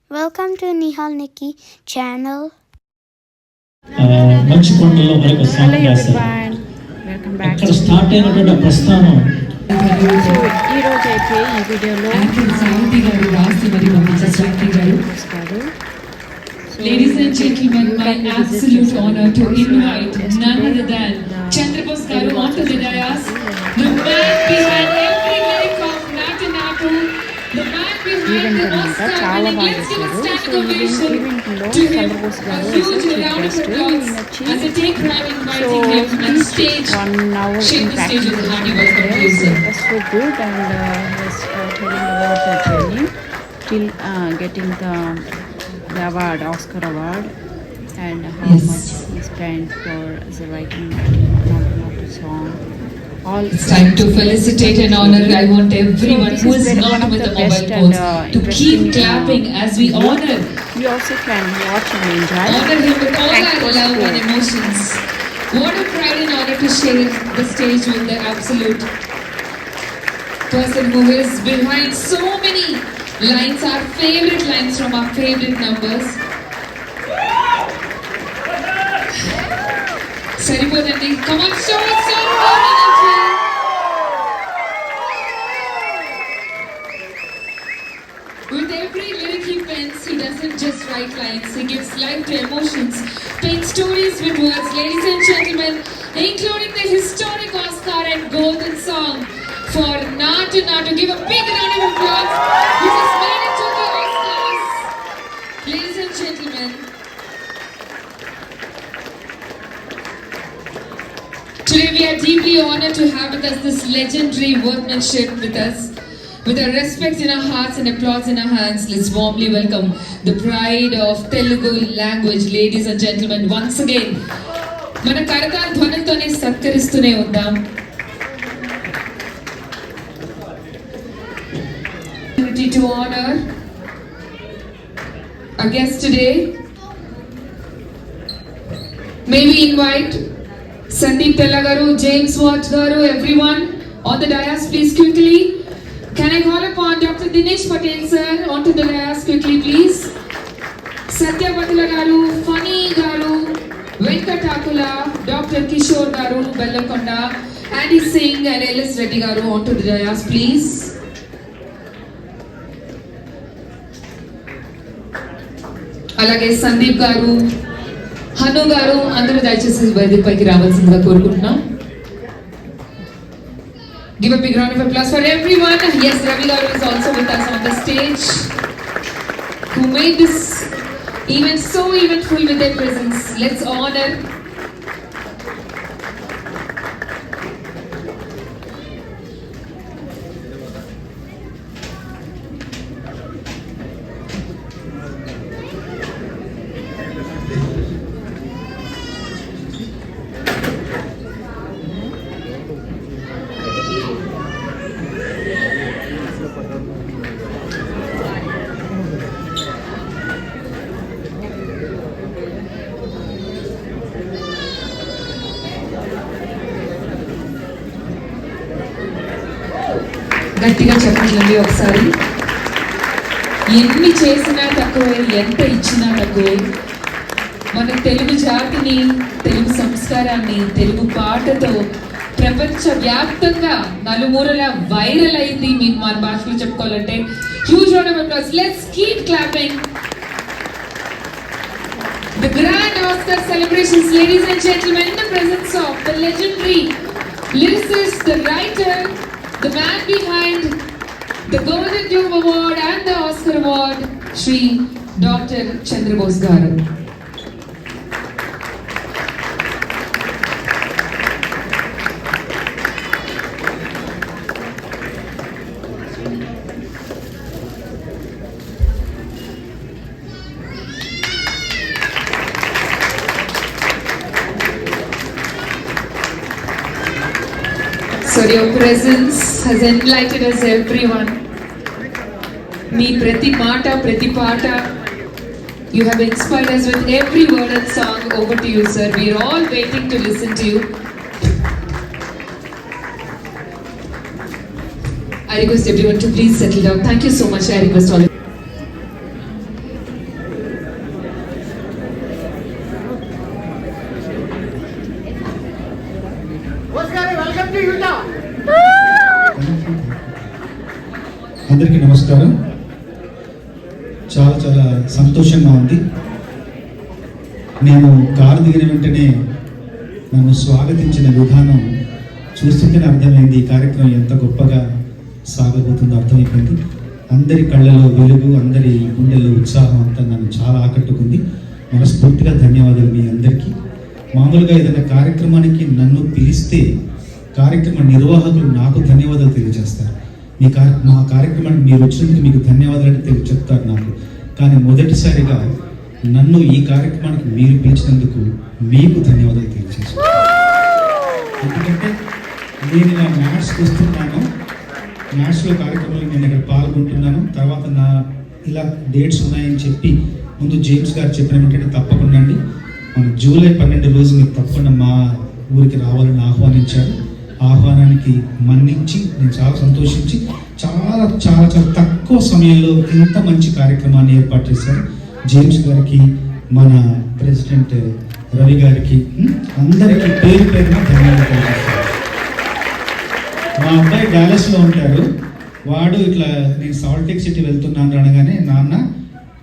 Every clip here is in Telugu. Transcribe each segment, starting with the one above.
Welcome to Nihal Nikki channel. మంచి కొండల్లో మనకు సాంగ్ రాశారు. అక్కడ స్టార్ట్ అయినటువంటి ప్రస్థానం ఈ రోజు అయితే ఈ వీడియోలో సాహితీ గారు రాసి మరి పంపించారు గారు. Ladies and gentlemen, my absolute honor to invite none other than Chandrabose garu onto the dais, the man behind every lyric of Natu Natu, the man behind the Oscar winning. Let's give a standing ovation to him. A huge round of applause as I take pride in inviting him on stage. Shake the stage with a hearty welcome to you, sir. It was so good and was telling about the journey till getting the award, Oscar award, and how much he spent for the writing of the song. It's time to felicitate and honor. I want everyone who is not with the mobile phones to keep clapping as we honor. You also can watch and enjoy. Honor him with all our love and emotions. What a pride and honor to share the stage with the absolute person who is behind so many lines, our favorite lines from our favorite numbers. Saripodandi, come on, show us some more energy. With every lyric he pens, he doesn't just write lines, he gives life to emotions, paints stories with words. Ladies and gentlemen, including the historic Oscar and Golden Song for Natu Natu. Give a big round of applause. This has made it to the Oscars. Ladies and gentlemen, today we are deeply honored to have with us this legendary workmanship with us. With our respect in our hearts and applause in our hands, let's warmly welcome the pride of Telugu language. Ladies and gentlemen, once again, మన కరతాళ ధ్వనులతోనే సత్కరిస్తూనే ఉందాం. To honor our guest today, may we invite Sandeep Tella garu, James Watt garu, everyone on the dais, please quickly. Can I call upon Dr. Dinesh Patel sir onto the dais quickly, please? Satya Patila garu, Fani garu, Venkatakula, Dr. Kishore garu, Bellakonda, Andy Singh and Ellis Reddy garu onto the dais, please. అలాగే సందీప్ గారు, హను గారు అందరూ దయచేసి వేదికపైకి రావాల్సిందిగా కోరుకుంటున్నాం. Give a big round of applause for everyone. Yes, Ravi garu is also with us on the stage, who made this event so eventful with their presence. Let's honor. గట్టిగా చెప్పండి ఒకసారి. ఎన్ని చేసినా తక్కువే, ఎంత ఇచ్చినా తక్కువే. మన తెలుగు జాతిని, తెలుగు సంస్కారాన్ని తెలుగు పాటతో ప్రపంచ వ్యాప్తంగా నలుమూలల వైరల్ అయింది. మీకు మన భాషలో చెప్పుకోవాలంటే huge round of applause. Let's keep clapping. The grand Oscar celebrations, ladies and gentlemen, in the presence of the legendary lyricist, the writer, the man behind the Golden Globe Award and the Oscar Award, Shri Dr. Chandrabose garu. So your presence has enlightened us, everyone. Me prati mata, prati pata, you have inspired us with every word and song. Over to you, sir. We are all waiting to listen to you. I request everyone to please settle down. Thank you so much. I request all. అందరికీ నమస్కారం. చాలా చాలా సంతోషంగా ఉంది. నేను కారు దిగిన వెంటనే నన్ను స్వాగతించిన విధానం చూస్తుంటేనే అర్థమైంది ఈ కార్యక్రమం ఎంత గొప్పగా సాగబోతుందో అర్థమైపోయింది. అందరి కళ్ళలో వెలుగు, అందరి గుండెల్లో ఉత్సాహం అంతా నన్ను చాలా ఆకట్టుకుంది. మనస్ఫూర్తిగా ధన్యవాదాలు మీ అందరికీ. మామూలుగా ఏదైనా కార్యక్రమానికి నన్ను పిలిస్తే కార్యక్రమ నిర్వాహకులు నాకు ధన్యవాదాలు తెలియజేస్తారు. మా కార్యక్రమానికి మీరు వచ్చినందుకు మీకు ధన్యవాదాలు చెప్తారు నాకు. కానీ మొదటిసారిగా నన్ను ఈ కార్యక్రమానికి మీరు పిలిచినందుకు మీకు ధన్యవాదాలు తెలియజేస్తాను. ఎందుకంటే నేను ఇలా మ్యాథ్స్కి వస్తున్నాను, మ్యాథ్స్లో కార్యక్రమంలో నేను ఇక్కడ పాల్గొంటున్నాను. తర్వాత నా ఇలా డేట్స్ ఉన్నాయని చెప్పి ముందు జేమ్స్ గారు చెప్పిన వెంటనే తప్పకుండా అండి మన జూలై 12 రోజు మీరు తప్పకుండా మా ఊరికి రావాలని ఆహ్వానించారు. ఆహ్వానానికి మన్నించి నేను చాలా సంతోషించి చాలా చాలా చాలా తక్కువ సమయంలో ఇంత మంచి కార్యక్రమాన్ని ఏర్పాటు చేశారు. జేమ్స్ గారికి, మన ప్రెసిడెంట్ రవి గారికి, అందరికీ పేరు పేరున ధన్యవాదాలు తెలియజేస్తాను. మా అబ్బాయి డాలస్లో ఉంటారు. వాడు ఇట్లా నేను సాల్ట్ లేక్ సిటీ వెళ్తున్నాను అనగానే, నాన్న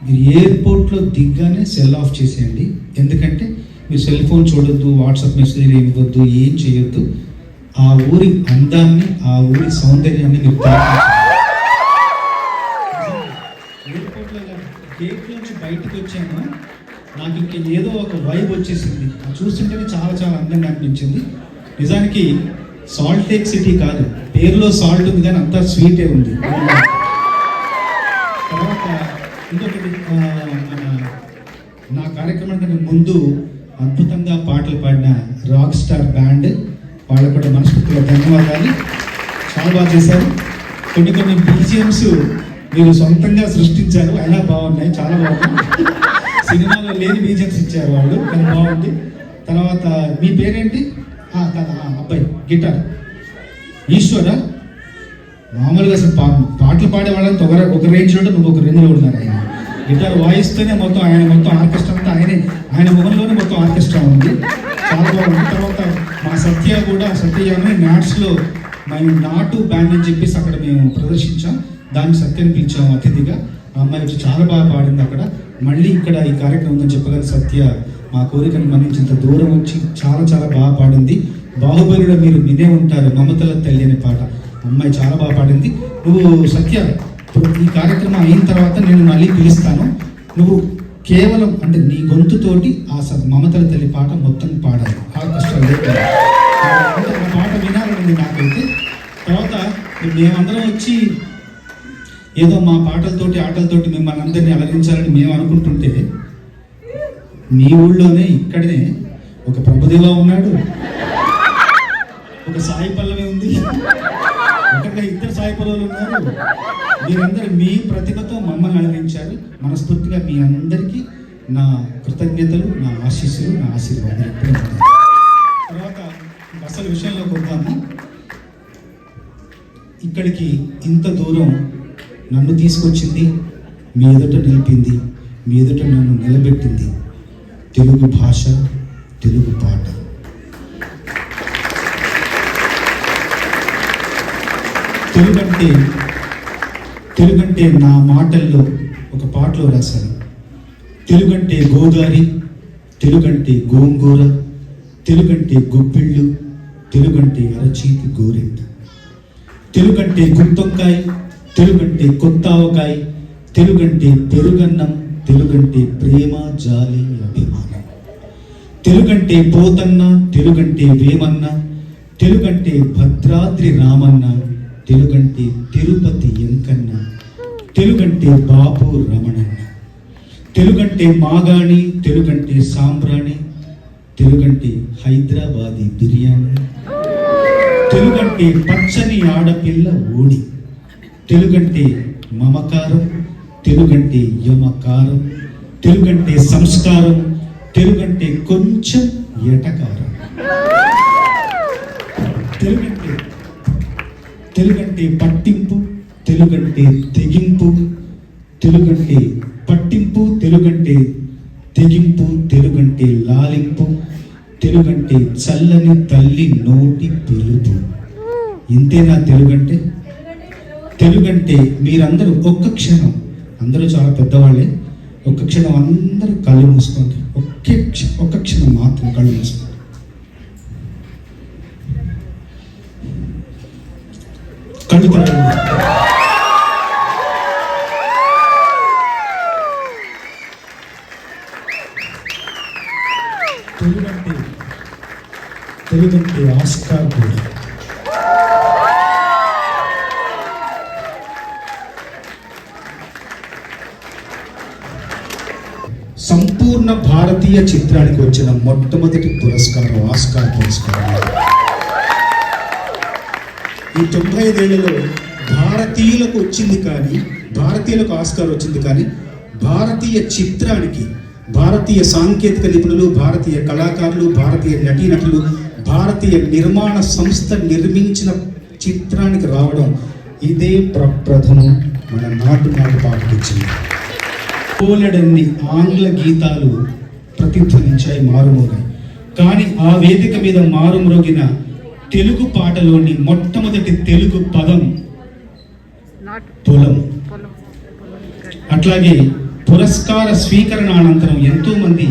మీరు ఎయిర్పోర్ట్లో దిగ్గానే సెల్ ఆఫ్ చేసేయండి, ఎందుకంటే మీరు సెల్ ఫోన్ చూడొద్దు, వాట్సాప్ మెసేజ్లు ఇవ్వద్దు, ఏం చేయొద్దు. ఆ ఊరి అందాన్ని, ఆ ఊరి సౌందర్యాన్ని మీరు ఎయిర్పోర్ట్లో గేట్ నుంచి బయటకు వచ్చాను, నాకు ఇంక ఏదో ఒక వైబ్ వచ్చేసింది. చూస్తుంటేనే చాలా చాలా అందంగా అనిపించింది. నిజానికి సాల్ట్ లేక్ సిటీ కాదు, పేరులో సాల్ట్ ఉంది కానీ అంతా స్వీటే ఉంది. తర్వాత ఇంకొకటి, నా కార్యక్రమానికి ముందు అద్భుతంగా పాటలు పాడిన రాక్ స్టార్ బ్యాండ్, వాళ్ళకు కూడా మనస్ఫూర్తిగా ధన్యవాదాలు. చాలా బాగా చేశారు. కొన్ని కొన్ని బీజిఎమ్స్ మీరు సొంతంగా సృష్టించారు, అయినా బాగున్నాయి, చాలా బాగుంది. సినిమాలో లేని బీజిఎమ్స్ ఇచ్చారు వాళ్ళు, కానీ బాగుంది. తర్వాత మీ పేరేంటి? అబ్బాయి గిటార్ ఈశ్వర. మామూలుగా అసలు పాటలు పాడే వాళ్ళంతా ఒక రేంజ్లో, నువ్వు ఒక రేంజ్లో ఉన్నారు. ఆయన గిటార్ వాయిస్తేనే మొత్తం ఆర్కెస్ట్రా అంతా ఆయన మొహంలోనే మొత్తం ఆర్కెస్ట్రా ఉంది, చాలా బాగుంది. తర్వాత మా సత్య కూడా, సత్యని మ్యాథ్స్లో మేము నాటు బ్యాండ్ అని చెప్పేసి అక్కడ మేము ప్రదర్శించాం. దాన్ని సత్యని పిలిచాము అతిథిగా. ఆ అమ్మాయి వచ్చి చాలా బాగా పాడింది అక్కడ. మళ్ళీ ఇక్కడ ఈ కార్యక్రమం ఉందని చెప్పగల సత్య మా కోరికను మన్నించి ఇంత దూరం వచ్చి చాలా చాలా బాగా పాడింది. బాహుబలిలో మీరు వినే ఉంటారు, మమతల తల్లి అనే పాట, అమ్మాయి చాలా బాగా పాడింది. నువ్వు సత్య, ఈ కార్యక్రమం అయిన తర్వాత నేను మళ్ళీ పిలుస్తాను, నువ్వు కేవలం అంటే నీ గొంతుతోటి ఆ మమతల తల్లి పాట మొత్తం పాడాలి, ఆర్కెస్ట్రా లేకుండా. ఆ పాట వినాలని నాకైతే. తర్వాత మేమందరం వచ్చి ఏదో మా పాటలతోటి ఆటలతోటి మిమ్మల్ని అందరినీ అలరించాలని మేము అనుకుంటుంటే, మీ ఊళ్ళోనే ఇక్కడనే ఒక ప్రభుదేవ ఉన్నాడు, ఒక సాయి పల్లవి ఉంది, ఒకటిగా 2 సాయి పల్లవులు ఉన్నారు. మీరందరూ మీ ప్రతిభతో మమ్మల్ని అలరించారు. మనస్ఫూర్తిగా మీ అందరికీ నా కృతజ్ఞతలు, నా ఆశీస్సులు, నా ఆశీర్వాదాలు. తర్వాత అసలు విషయంలోకి వద్దాము. ఇక్కడికి ఇంత దూరం నన్ను తీసుకొచ్చింది, మీ ఎదుట నిలిపింది, మీ ఎదుట నన్ను నిలబెట్టింది తెలుగు భాష, తెలుగు పాట. తెలుగంటే నా మాటల్లో ఒక పాటలో రాశాను. తెలుగంటే గోదారి, తెలుగంటే గోంగూర, తెలుగంటే గొబ్బిళ్ళు, తెలుగంటే అరచీతి గోరెంట, తెలుగంటే గుత్తొక్కాయ, తెలుగంటే కొత్తావకాయ, తెలుగంటే పెరుగన్నం, తెలుగంటే ప్రేమ, జాలి, అభిమానం, తెలుగంటే పోతన్న, తెలుగంటే వేమన్న, తెలుగంటే భద్రాద్రి రామన్న, తెలుగంటే తిరుపతి ఎంకన్న, తెలుగంటే బాపు రమణన్న, తెలుగంటే మాగాణి, తెలుగంటే సాంబ్రాణి, తెలుగంటే హైదరాబాదీ బిర్యానీ, తెలుగంటే పచ్చని ఆడపిల్ల ఓడి, తెలుగంటే మమకారం, తెలుగంటే యమకారం, తెలుగంటే సంస్కారం, తెలుగంటే కొంచెం ఎటకారం, తెలుగంటే పట్టింపు, తెలుగంటే తెగింపు, తెలుగంటే పట్టింపు, తెలుగంటే తెగింపు, తెలుగంటే లాలింపు, తెలుగంటే చల్లని తల్లి నోటి పిలుపు. ఇంతేనా తెలుగంటే? తెలుగు అంటే మీరందరూ ఒక్క క్షణం, అందరూ చాలా పెద్దవాళ్ళే, ఒక్క క్షణం అందరూ కళ్ళు మూసుకోండి. ఒక్క క్షణం మాత్రం కళ్ళు మూసుకోండి. కళ్ళు తెరవండి. తెలుగంటే ఆస్కార్ కూడా. సంపూర్ణ భారతీయ చిత్రానికి వచ్చిన మొట్టమొదటి పురస్కారం ఆస్కార్ పురస్కారం. ఈ 95 ఏళ్లలో భారతీయులకు వచ్చింది కానీ, భారతీయులకు ఆస్కార్ వచ్చింది కానీ, భారతీయ చిత్రానికి, భారతీయ సాంకేతిక నిపుణులు, భారతీయ కళాకారులు, భారతీయ నటీనటులు, భారతీయ నిర్మాణ సంస్థ నిర్మించిన చిత్రానికి రావడం ఇదే ప్రప్రథమం. మన నాటు పాటకొచ్చింది. పోలెడన్ని ఆంగ్ల గీతాలు ప్రతిధ్వనించాయి, మారుమోగాయి. కానీ ఆ వేదిక మీద మారుమ్రోగిన తెలుగు పాటలోని మొట్టమొదటి తెలుగు పదం పొలం. అట్లాగే పురస్కార స్వీకరణ అనంతరం ఎంతో మంది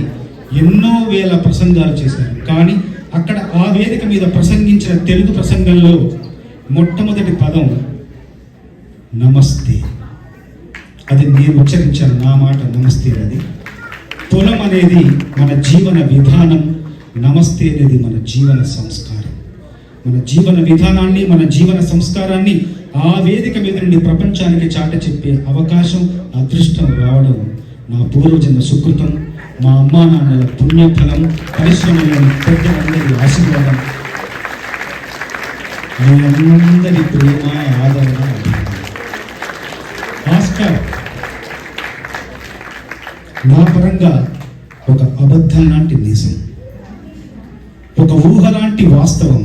ఎన్నో వేల ప్రసంగాలు చేశారు. కానీ అక్కడ ఆ వేదిక మీద ప్రసంగించిన తెలుగు ప్రసంగంలో మొట్టమొదటి పదం నమస్తే. అది నేను ఉచ్చరించాను, నా మాట నమస్తే. అది పొలం అనేది మన జీవన విధానం, నమస్తే అనేది మన జీవన సంస్కారం. మన జీవన విధానాన్ని, మన జీవన సంస్కారాన్ని ఆ వేదిక మీద నుండి ప్రపంచానికి చాట చెప్పే అవకాశం, అదృష్టం రావడం నా పూర్వజన్మ సుకృతం, మా అమ్మా నాన్నల పుణ్యఫలం, పరిశ్రమలోని పెద్దలందరి ఆశీర్వాదం, మీ అందరి ప్రేమ, ఆదరణ. ఆస్కార్ నా పరంగా ఒక అబద్ధం లాంటి నిజం, ఒక ఊహ లాంటి వాస్తవం,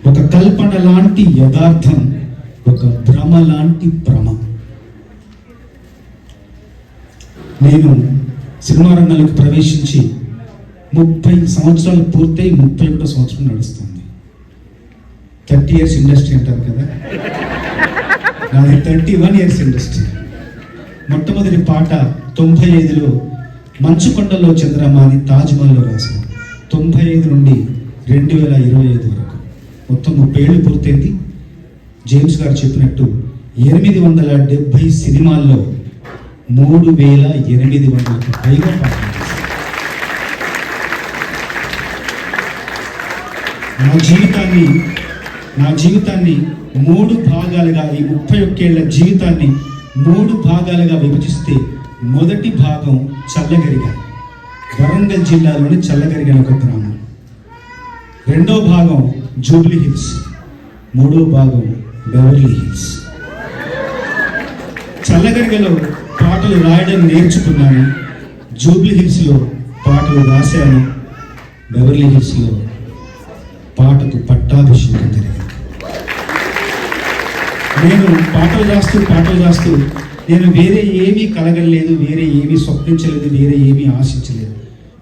ఒక కల్పన లాంటి యథార్థం, ఒక భ్రమ లాంటి భ్రమ. నేను సినిమా రంగంలోకి ప్రవేశించి 30 సంవత్సరాలు పూర్తయి 31వ సంవత్సరం నడుస్తుంది. 30 years ఇండస్ట్రీ అంటారు కదా, నాది 31 years ఇండస్ట్రీ. మొట్టమొదటి పాట 95లో మంచుకొండలో చంద్రమా అని తాజ్మహల్లో రాశాను. 95 నుండి 2025 వరకు మొత్తం 30 ఏళ్ళు పూర్తయింది. జేమ్స్ గారు చెప్పినట్టు 870 సినిమాల్లో 3800కు పైగా పాటలు. నా జీవితాన్ని 3 భాగాలుగా, ఈ 31 ఏళ్ల జీవితాన్ని 3 భాగాలుగా విభజిస్తే, మొదటి భాగం చల్లగరిగ, వరంగల్ జిల్లాలోని చల్లగరిగ ఒక గ్రామం. రెండో భాగం జూబ్లీ హిల్స్, మూడో భాగం బెవర్లీ హిల్స్. చల్లగరిగలో పాటలు రాయడం నేర్చుకున్నాను, జూబ్లీ హిల్స్లో పాటలు రాశాను, బెవర్లీ హిల్స్లో పాటకు పట్టాభిషేకం జరిగింది. నేను పాటలు రాస్తూ నేను వేరే ఏమీ కలగలేదు, వేరే ఏమీ స్వప్నించలేదు, వేరే ఏమీ ఆశించలేదు.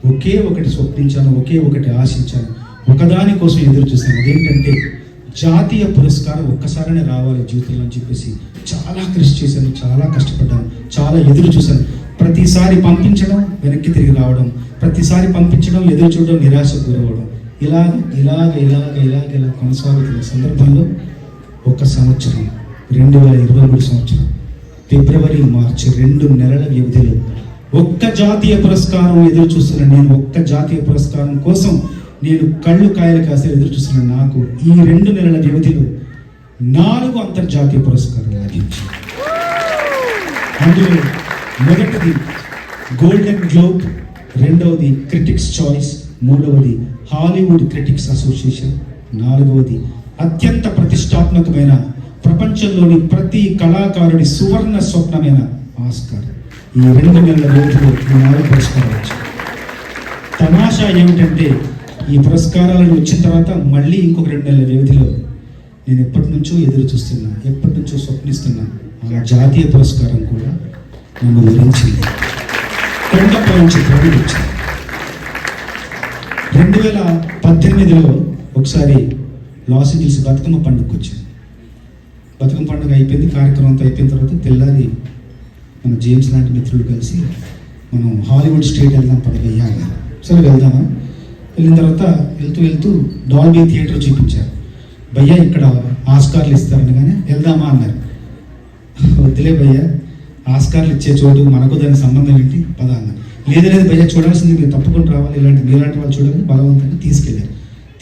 ఒకే ఒకటి స్వప్నించాను, ఒకే ఒకటి ఆశించాను, ఒకదాని కోసం ఎదురు చూశాను. అదేంటంటే జాతీయ పురస్కారం ఒక్కసారినే రావాలి జీవితంలో అని చెప్పేసి చాలా కృషి చేశాను, చాలా కష్టపడ్డాను, చాలా ఎదురు చూశాను. ప్రతిసారి పంపించడం, వెనక్కి తిరిగి రావడం, ప్రతిసారి పంపించడం, ఎదురు చూడడం, నిరాశకు గురవడం, ఇలాగ కొనసాగుతున్న సందర్భంలో ఒక సంవత్సరం 2023 సంవత్సరం ఫిబ్రవరి, మార్చి 2 నెలల వ్యవధిలో ఒక్క జాతీయ పురస్కారం ఎదురు చూస్తున్న నేను, ఒక్క జాతీయ పురస్కారం కోసం నేను కళ్ళు కాయలు కాసి ఎదురు చూస్తున్న నాకు ఈ 2 నెలల వ్యవధిలో 4 అంతర్జాతీయ పురస్కారాలు లభించాయి. అందులో మొదటిది గోల్డెన్ గ్లోబ్, రెండవది క్రిటిక్స్ చాయిస్, మూడవది హాలీవుడ్ క్రిటిక్స్ అసోసియేషన్, నాలుగవది అత్యంత ప్రతిష్టాత్మకమైన, ప్రపంచంలోని ప్రతి కళాకారుడి సువర్ణ స్వప్నమైన ఆస్కార్. ఈ 2 నెలల వ్యవధిలో 4 పురస్కారాలు వచ్చాయి. తమాషా ఏమిటంటే ఈ పురస్కారాలను వచ్చిన తర్వాత మళ్ళీ ఇంకొక 2 నెలల వ్యవధిలో నేను ఎప్పటి నుంచో ఎదురు చూస్తున్నా, ఎప్పటి నుంచో స్వప్నిస్తున్నా ఆ జాతీయ పురస్కారం కూడా నన్ను వరించింది. కొండపల్లి చిత్రాన్ని వచ్చింది. 2018లో ఒకసారి లాస్ ఏంజల్స్ బతుకమ్మ పండుగకు వచ్చింది. బతుకమ్మ పండుగ అయిపోయింది, కార్యక్రమం అంతా అయిపోయిన తర్వాత తెల్లారి మన జేమ్స్ లాంటి మిత్రులు కలిసి మనం హాలీవుడ్ స్ట్రీట్ వెళ్దాం పడగయ్యా అన్నారు. సరే వెళ్దామా. వెళ్ళిన తర్వాత వెళ్తూ డాల్బీ థియేటర్ చూపించారు. భయ్యా ఇక్కడ ఆస్కార్లు ఇస్తారనగానే వెళ్దామా అన్నారు. వద్దులే భయ్యా, ఆస్కార్లు ఇచ్చే చోటు మనకు దానికి సంబంధం ఏంటి, పద అన్నారు. లేదు భయ్యా, చూడాల్సింది మీరు తప్పకుండా రావాలి, మీలాంటి వాళ్ళు చూడాలని బలవంతంగా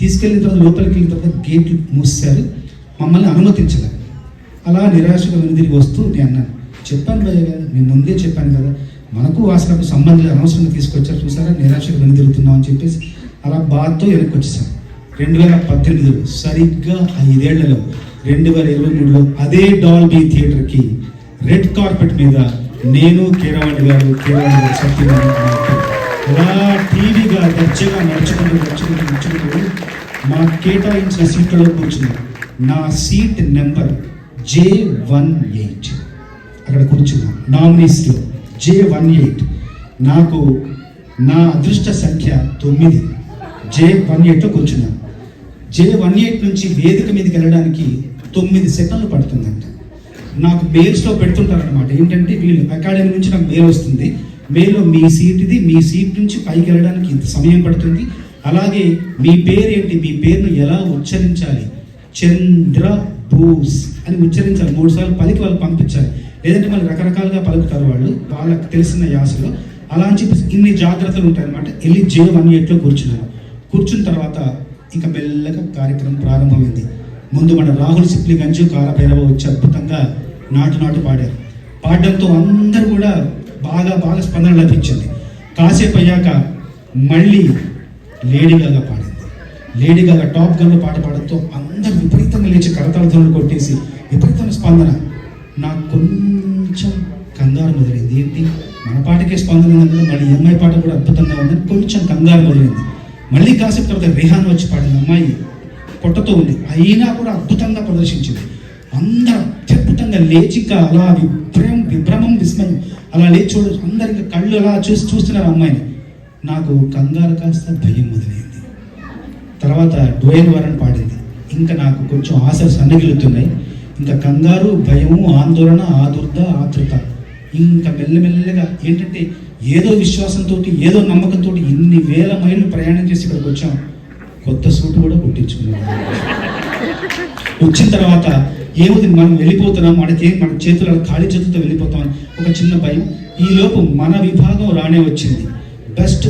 తీసుకెళ్ళిన తర్వాత లోపలికి వెళ్ళిన తర్వాత గేట్లు మూసారు, మమ్మల్ని అనుమతించలేదు. అలా నిరాశగా వెనుదిరిగి వస్తూ నేను అన్నాను, చెప్పాను భయ్య కదా, నేను ముందే చెప్పాను కదా, మనకు ఆస్కార్కు సంబంధం అనవసరంగా తీసుకొచ్చారు, చూసారా నిరాశగా వెనుదిరుగుతున్నాం అని చెప్పేసి అలా బాధతో వెనక్కి వచ్చేసాను. 2018 సరిగ్గా 5 ఏళ్లలో 2023లో అదే డాల్బీ థియేటర్కి రెడ్ కార్పెట్ మీద నేను కీరవాణి గారు సత్యనారాయణ అలా టీవీగా దర్జగా నడుచుకుంటూ మా కేటాయించిన సీట్లలో కూర్చున్నాను. నా సీట్ నెంబర్ J18 అక్కడ కూర్చున్నాను. నామినీస్లో J18. నాకు నా అదృష్ట సంఖ్య 9. J18లో కూర్చున్నాను. J18 నుంచి వేదిక మీదకి వెళ్ళడానికి 9 సెకండ్లు పడుతుందంట. నాకు మెయిల్స్లో పెడుతుంటారనమాట, ఏంటంటే వీళ్ళు అకాడమీ నుంచి నాకు మెయిల్ వస్తుంది, మెయిల్లో మీ సీట్ ఇది, మీ సీట్ నుంచి పైకి వెళ్ళడానికి ఇంత సమయం పడుతుంది, అలాగే మీ పేరేంటి, మీ పేరును ఎలా ఉచ్చరించాలి, చంద్ర బోస్ అని ఉచ్చరించాలి, 3 సార్లు పలికి వాళ్ళు పంపించాలి, లేదంటే మళ్ళీ రకరకాలుగా పలుకుతారు వాళ్ళు, వాళ్ళకి తెలిసిన యాసలో. అలా అని చెప్పేసి ఇన్ని జాగ్రత్తలు ఉంటాయన్నమాట. వెళ్ళి J18లో కూర్చున్న తర్వాత ఇంకా మెల్లగా కార్యక్రమం ప్రారంభమైంది. ముందు మన రాహుల్ సిప్లిగంజ్, కాలభైరవ వచ్చి అద్భుతంగా నాటు పాడారు. పాడడంతో అందరూ కూడా బాగా స్పందన లభించింది. కాసేపు అయ్యాక మళ్ళీ లేడీ గాగా పాడింది. లేడీ గాగా టాప్ గన్లో పాట పాడడంతో అందరూ విపరీతంగా లేచి కరతాళధ్వనులు కొట్టేసి విపరీతమైన స్పందన. నాకు కొంచెం కంగారు మొదలైంది. ఏంటి మన పాటకే స్పందన ఉన్నందులో మళ్ళీ అమ్మాయి పాట కూడా అద్భుతంగా ఉందని కొంచెం కంగారు మొదలైంది. మళ్ళీ కాసేపు తర్వాత రిహాన్ వచ్చి పాడింది. అమ్మాయి పొట్టతో ఉంది, అయినా కూడా అద్భుతంగా ప్రదర్శించింది. అందరూ అత్యద్భుతంగా లేచి అలా విభ్రమం విస్మయం అలా లేచి చూడ అందరికి కళ్ళు అలా చూస్తున్నారు అమ్మాయిని. నాకు కంగారు కాస్త భయం మొదలైంది. తర్వాత డోయన్ వారన్ పాడింది. ఇంకా నాకు కొంచెం ఆశలు సన్నగిలుతున్నాయి. ఇంకా కంగారు, భయము, ఆందోళన, ఆతృత ఇంకా మెల్లమెల్లగా ఏంటంటే ఏదో విశ్వాసంతో, ఏదో నమ్మకంతో ఇన్ని వేల మైళ్ళు ప్రయాణం చేసి ఇక్కడికి వచ్చాం. కొత్త సూట్ కూడా కుట్టించుకున్నాం. వచ్చిన తర్వాత ఏముంది, మనం వెళ్ళిపోతున్నాం, మన చేతులు ఖాళీ చేతులతో వెళ్ళిపోతాం, ఒక చిన్న భయం. ఈలోపు మన విభాగం రానే వచ్చింది. బెస్ట్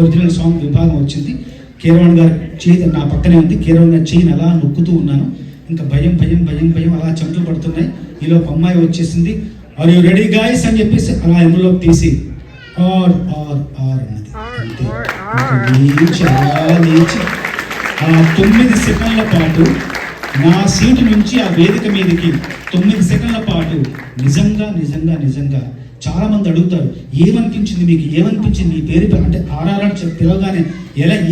ఒరిజినల్ సాంగ్ విభాగం వచ్చింది. కీరవాణి గారు చేయి నా పక్కనే ఉంది. కీరవాణి గారి చేయిని అలా నొక్కుతూ ఉన్నాను. ఇంకా భయం అలా చెమటలు పడుతున్నాయి. ఈలోపు అమ్మాయి వచ్చేసింది. ఆర్ యు రెడీ గాయ్స్ అని చెప్పేసి అలా ఎన్వలప్ తీసి ఆర్ అన్నది. లేచి ఆ 9 సెకండ్ల పాటు నా సీటు నుంచి ఆ వేదిక మీదకి 9 సెకండ్ల పాటు నిజంగా చాలా మంది అడుగుతారు, ఏమనిపించింది మీకు, ఏమనిపించింది మీ పేరు అంటే ఆర్ఆర్ పిలవగానే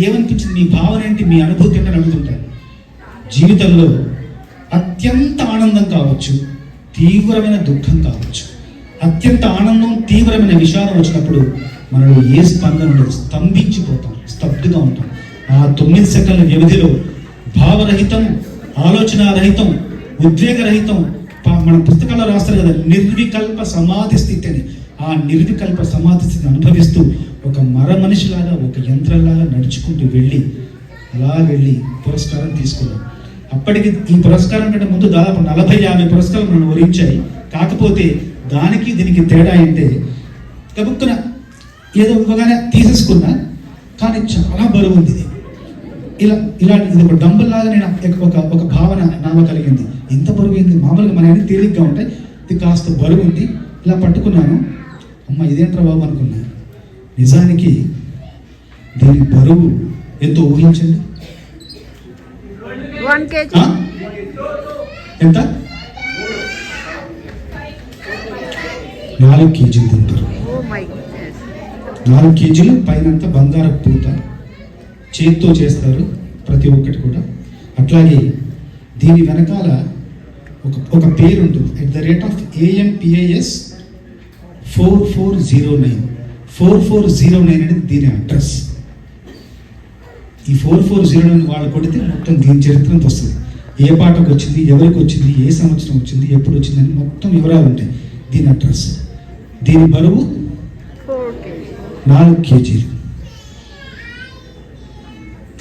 ఏమనిపించింది, మీ భావన ఏంటి, మీ అనుభూతి ఏంటని అడుగుతుంటారు. జీవితంలో అత్యంత ఆనందం కావచ్చు, తీవ్రమైన దుఃఖం కావచ్చు. అత్యంత ఆనందం, తీవ్రమైన విషాదం వచ్చినప్పుడు మనలో ఏ స్పందన ఉండదు, స్తంభించిపోతాం, స్తబ్దుగా ఉంటాం. ఆ 9 సెకండ్ల వ్యవధిలో భావరహితం, ఆలోచనారహితం, ఉద్వేగరహితం, మన పుస్తకాల్లో రాస్తారు కదా నిర్వికల్ప సమాధి స్థితి అని. ఆ నిర్వికల్ప సమాధి స్థితిని అనుభవిస్తూ ఒక మనిషిలాగా, ఒక యంత్రంలాగా నడుచుకుంటూ వెళ్ళి పురస్కారం తీసుకున్నాం. అప్పటికి ఈ పురస్కారం కంటే ముందు దాదాపు 40-50 పురస్కారాలు మనం వరించాయి. కాకపోతే దానికి దీనికి తేడా అంటే గబుక్కున ఏదో ఇవ్వగానే తీసేసుకున్నా, కానీ చాలా బరువు ఉంది ఇది. ఇది ఒక డంబుల్ లాగా నేను ఒక భావన నాలో కలిగింది. ఇంత బరువు ఏంది, మామూలుగా మన అన్ని తేలిగ్గా ఉంటాయి, ఇది కాస్త బరువు ఉంది. ఇలా పట్టుకున్నాను. అమ్మ ఇదేంట్రా బాబు అనుకున్నా. నిజానికి దీని బరువు ఎంతో ఊహించండి. 1 kg. ఎంత? 4 కేజీలు తింటారు. 4 కేజీలు పైనంతా బంగారపు పూత చేతితో చేస్తారు ప్రతి ఒక్కటి కూడా. అట్లాగే దీని వెనకాల ఒక పేరు ఉంటుంది. @AMPAS 4409 అనేది దీని అడ్రస్. ఈ 4409 వాళ్ళు కొడితే మొత్తం దీని చరిత్ర వస్తుంది. ఏ పాటకు వచ్చింది, ఎవరికి వచ్చింది, ఏ సంవత్సరం వచ్చింది, ఎప్పుడు వచ్చిందని మొత్తం వివరాలు ఉంటాయి. దీని అడ్రస్, దీని బరువు 4 కేజీలు.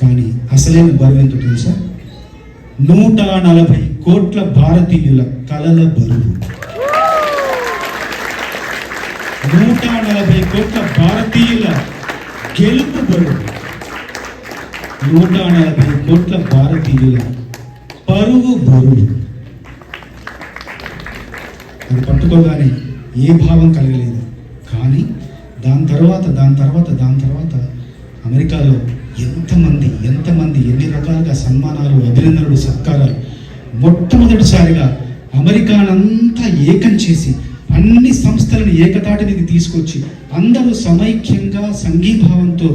కానీ అసలైన బరువు ఎంతో తెలుసా? 140 కోట్ల భారతీయుల కలల బరువు. 140 కోట్ల భారతీయుల గెలుపు బరువు. 140 కోట్ల భారతీయుల పరువు బరువు. అది పట్టుకోగానే ఏ భావం కలగలేదు. కానీ దాని తర్వాత అమెరికాలో ఎంతమంది ఎన్ని రకాలుగా సన్మానాలు, అభినందనలు, సత్కారాలు. మొట్టమొదటిసారిగా అమెరికానంతా ఏకం చేసి అన్ని సంస్థలను ఏకతాటి మీద తీసుకొచ్చి అందరూ సమైక్యంగా సంఘీభావంతో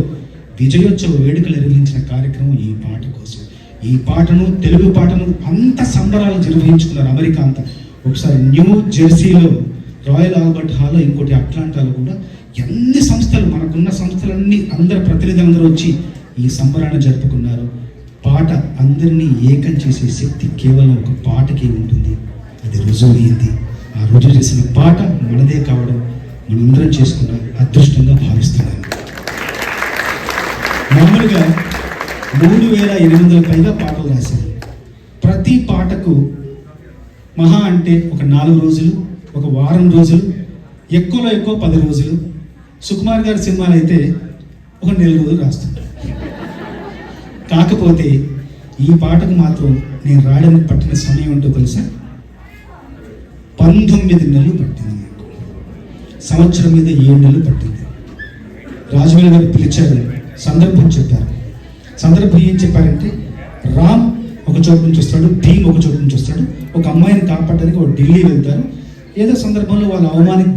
విజయోత్సవ వేడుకలు నిర్వహించిన కార్యక్రమం ఈ పాట కోసం. ఈ పాటను, తెలుగు పాటను అంత సంబరాలు నిర్వహించుకున్నారు అమెరికా అంతా. ఒకసారి న్యూ జెర్సీలో రాయల్ ఆల్బర్ట్ హాల్లో, ఇంకోటి అట్లాంటాలో కూడా ఎన్ని సంస్థలు, మనకున్న సంస్థలన్నీ అందరు ప్రతినిధులందరూ వచ్చి ఈ సంబరాన్ని జరుపుకున్నారు. పాట అందరినీ ఏకం చేసే శక్తి కేవలం ఒక పాటకే ఉంటుంది. అది రుజువు అయింది. ఆ రుజువు చేసిన పాట మనదే కావడం మనందరం చేసుకున్న అదృష్టంగా భావిస్తున్నాను. మామూలుగా 3800 పైగా పాటలు రాశారు. ప్రతి పాటకు మహా అంటే ఒక 4 రోజులు, ఒక వారం రోజులు, ఎక్కువలో ఎక్కువ 10 రోజులు. సుకుమార్ గారి సినిమాలు అయితే ఒక 4 రోజులు రాస్తారు. కాకపోతే ఈ పాటకు మాత్రం నేను రాయడానికి పట్టిన సమయం ఏంటో తెలుసా? 19 నెలలు పట్టింది నాకు. సంవత్సరం మీద 7 నెలలు పట్టింది. రాజమౌళి గారు పిలిచారు, సందర్భం చెప్పారు. సందర్భం ఏం చెప్పారంటే, రామ్ ఒక చోటు నుంచి వస్తాడు, భీమ్ ఒక చోటు నుంచి వస్తాడు, ఒక అమ్మాయిని కాపాడడానికి ఒక ఢిల్లీ వెళ్తారు. ఏదో సందర్భంలో వాళ్ళ అవమానానికి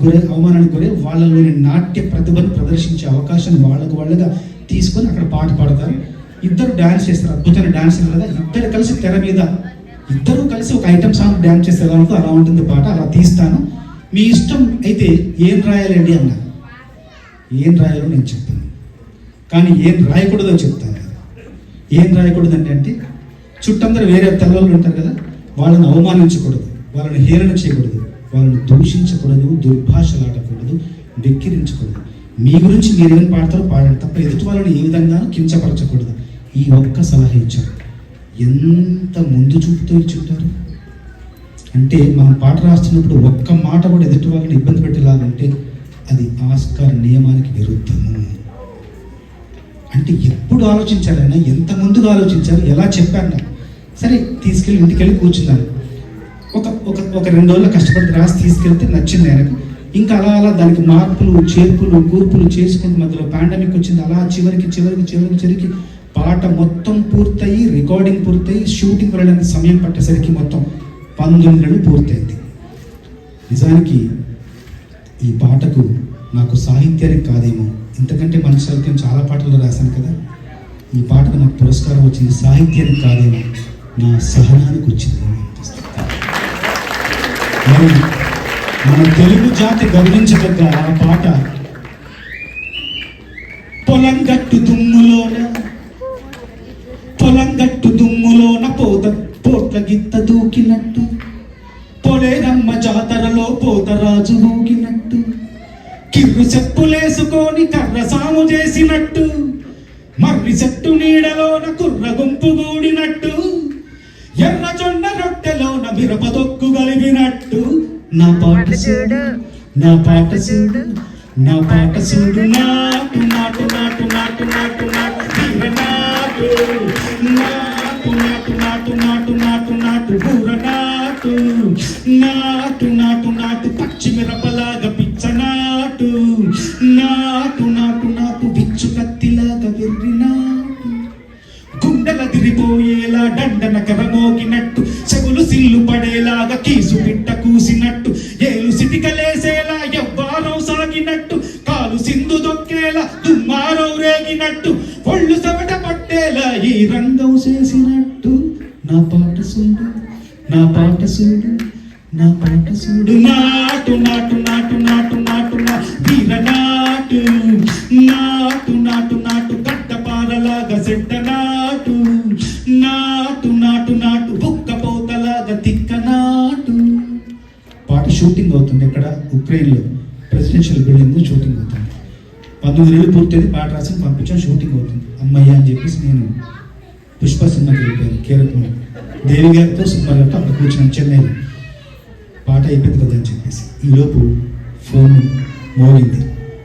గురై వాళ్ళలోని నాట్య ప్రతిభను ప్రదర్శించే అవకాశాన్ని వాళ్ళగా తీసుకొని అక్కడ పాట పాడతారు. ఇద్దరు డాన్స్ చేస్తారు, అద్భుతమైన డాన్స్ కదా. ఇద్దరు కలిసి తెర మీద ఇద్దరు కలిసి ఒక ఐటమ్ సాంగ్ డాన్స్ చేస్తారు. అలా ఉంటుంది పాట. అలా తీస్తాను, మీ ఇష్టం అయితే ఏం రాయాలండి అన్నా. ఏం రాయాలో నేను చెప్తాను, కానీ ఏం రాయకూడదో చెప్తాను. ఏం రాయకూడదు అంటే చుట్టందరూ వేరే తెల్లవాళ్ళు ఉంటారు కదా, వాళ్ళని అవమానించకూడదు, వాళ్ళని హేళన చేయకూడదు, వాళ్ళని దూషించకూడదు, దుర్భాషలాడకూడదు, వెక్కిరించకూడదు. మీ గురించి మీరేం పాడతారో పాడండి తప్ప ఎదుటి వాళ్ళని ఏ విధంగా కించపరచకూడదు. ఈ ఒక్క సలహా ఇచ్చారు. ఎంత ముందు చూపుతో ఇచ్చుంటారు అంటే, మనం పాట రాస్తున్నప్పుడు ఒక్క మాట కూడా ఎదుటి వాళ్ళని ఇబ్బంది పెట్టేలాగంటే అది ఆస్కార్ నియమానికి విరుద్ధము. అంటే ఎప్పుడు ఆలోచించారైనా, ఎంత ముందుగా ఆలోచించారు, ఎలా చెప్పారు. సరే తీసుకెళ్ళి ఇంటికి వెళ్ళి కూర్చున్నాను. ఒక 2 రోజులు కష్టపడి రాసి తీసుకెళ్తే నచ్చింది ఆయనకు. ఇంకా అలా దానికి మార్పులు, చేర్పులు, కూర్పులు చేసుకుని మధ్యలో పాండమిక్ వచ్చింది. అలా చివరికి పాట మొత్తం పూర్తయి, రికార్డింగ్ పూర్తయి, షూటింగ్ వెళ్ళడానికి సమయం పట్టేసరికి మొత్తం 19 నెలలు పూర్తయింది. నిజానికి ఈ పాటకు నాకు సాహిత్యానికి కాదేమో, ఇంతకంటే మంచి సాహిత్యం చాలా పాటలు రాశాను కదా. ఈ పాటకు నాకు పురస్కారం వచ్చింది సాహిత్యానికి కాదేమో, నా సహనానికి వచ్చింది. మరి మన తెలుగు జాతి గౌరవించదగ్గ ఆ పాట పొలంగట్టు దుమ్ములోన పోట్ల గిత్త దూకినట్టు, పొలేరమ్మ జాతరలో పోతరాజు ఊగినట్టు, కిర్రు చెప్పులేసుకొని కర్ర సాము చేసినట్టు, మర్రి చెట్టు నీడలోన కుర్ర గుంపు గూడినట్టు, ఎర్ర జొన్న రొట్టెలోన మిరపదొక్కు గలిగినట్టు, నా పాట చూడు నాటు పచ్చి మిరపలాగా పిచ్చ నాటు విచ్చు కత్తిలాగా వెర్రి నాటు, గుండెల తిరిపోయేలా దండన కరమోగినట్టు, చెవులు సిల్లు పడేలాగా కీసు పిట్ట కూసినట్టు, ఏలు సిటికలేసేలా ఎవ్వారో సాగినట్టు, కాలు సింధు దొక్కేలా దుమ్మారో రేగినట్టు, ఒళ్ళు సవట పట్టేలా ఈ రంగం చేసినట్టు, నా పాట చూడు నాటు వీర నాటు గడ్డ పారలాగా సెడ్డ నాటు బుక్క ప్రెసిడెన్షియల్ బిల్డింగ్ షూటింగ్ అవుతుంది. 19 నెలలు పూర్తయింది, పాట రాసి పంపించాను, షూటింగ్ అవుతుంది. అమ్మయ్య అని చెప్పేసి నేను పుష్ప సినిమాకి వెళ్ళిపోయాను. కేరళ దేవి గారితో సినిమా గారితో అక్కడ కూర్చున్నాను చెన్నైలో. పాట అయిపోయింది కదా అని చెప్పేసి ఈలోపు ఫోన్ మోగింది.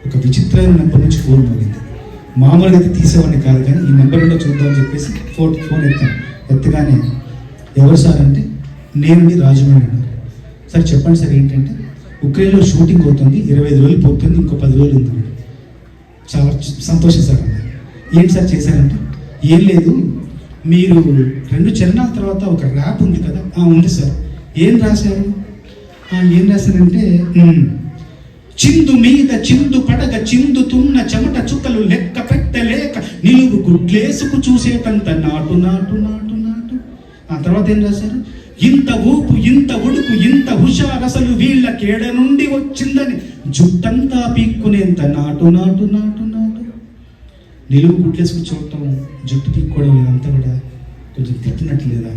ఒక విచిత్రమైన నెంబర్ నుంచి ఫోన్ మోగింది. మామూలుగా అయితే తీసేవాడిని కాదు, కానీ ఈ నెంబర్ ఉంటే చూద్దామని చెప్పేసి ఫోన్ ఎత్తాను. ఎత్తగానే ఎవరు సార్ అంటే, నేనండి రాజమౌళి అన్నారు. సార్ చెప్పండి సార్ ఏంటంటే, ఉక్రెయిన్లో షూటింగ్ అవుతుంది, 25 రోజులు పోతుంది, ఇంకో 10 రోజులు ఉంది. చాలా సంతోషం సార్ అన్నారు. ఏంటి సార్ చేశారంటే, ఏం లేదు, మీరు 2 చరణాల తర్వాత ఒక ర్యాప్ ఉంది కదా. ఉంది సార్. ఏం రాశారు? ఏం రాశారంటే, చిందు మీద చిందు పడగ చిందుతున్న చెమట చుక్కలు లెక్క పెట్టలేక నిలువు గుడ్లేసుకు చూసేటంత నాటు నాటు నాటు నాటు. ఆ తర్వాత ఏం రాశారు? ఇంత ఊపు ఇంత ఉడుకు ఇంత హుషారసలు వీళ్ళ కేడ నుండి వచ్చిందని జుట్టంతా పీక్కునేంత నాటు నాటు నాటు నాటు. నిలువు గుడ్లేసుకు చూడటం, జుట్టు పీక్కోవడం ఇదంతా కూడా కొంచెం తిట్టినట్లు లేదా?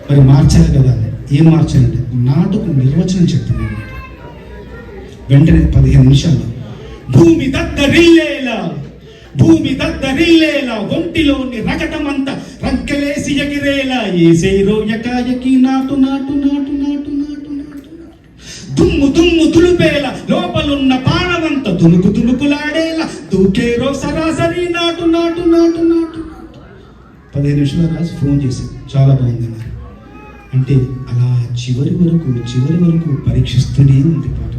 మరి మార్చాలి కదా. ఏం మార్చాలంటే, నాటుకు నిర్వచనం చెప్తున్నాను. వెంటనే 15 నిమిషాల్లో భూమి దద్దరిల్లేలా ఒంటిలోని రగటమంతా రంకెలేసి ఎగిరేలా ఏసేరో యకాయకి నాటు నాటు నాటు నాటు నాటు నాటు దుమ్ము దుమ్ము దులుపేలా లోపలున్న పానమంత దునుకు దునుకులాడేలా దూకేరో సరాసరి నాటు నాటు నాటు నాటు. 15 నిమిషాలు రాసి ఫోన్ చేసి చాలా బాగుందన్నారు. అంటే అలా చివరి వరకు పరీక్షిస్తూనే ఉంది పాట.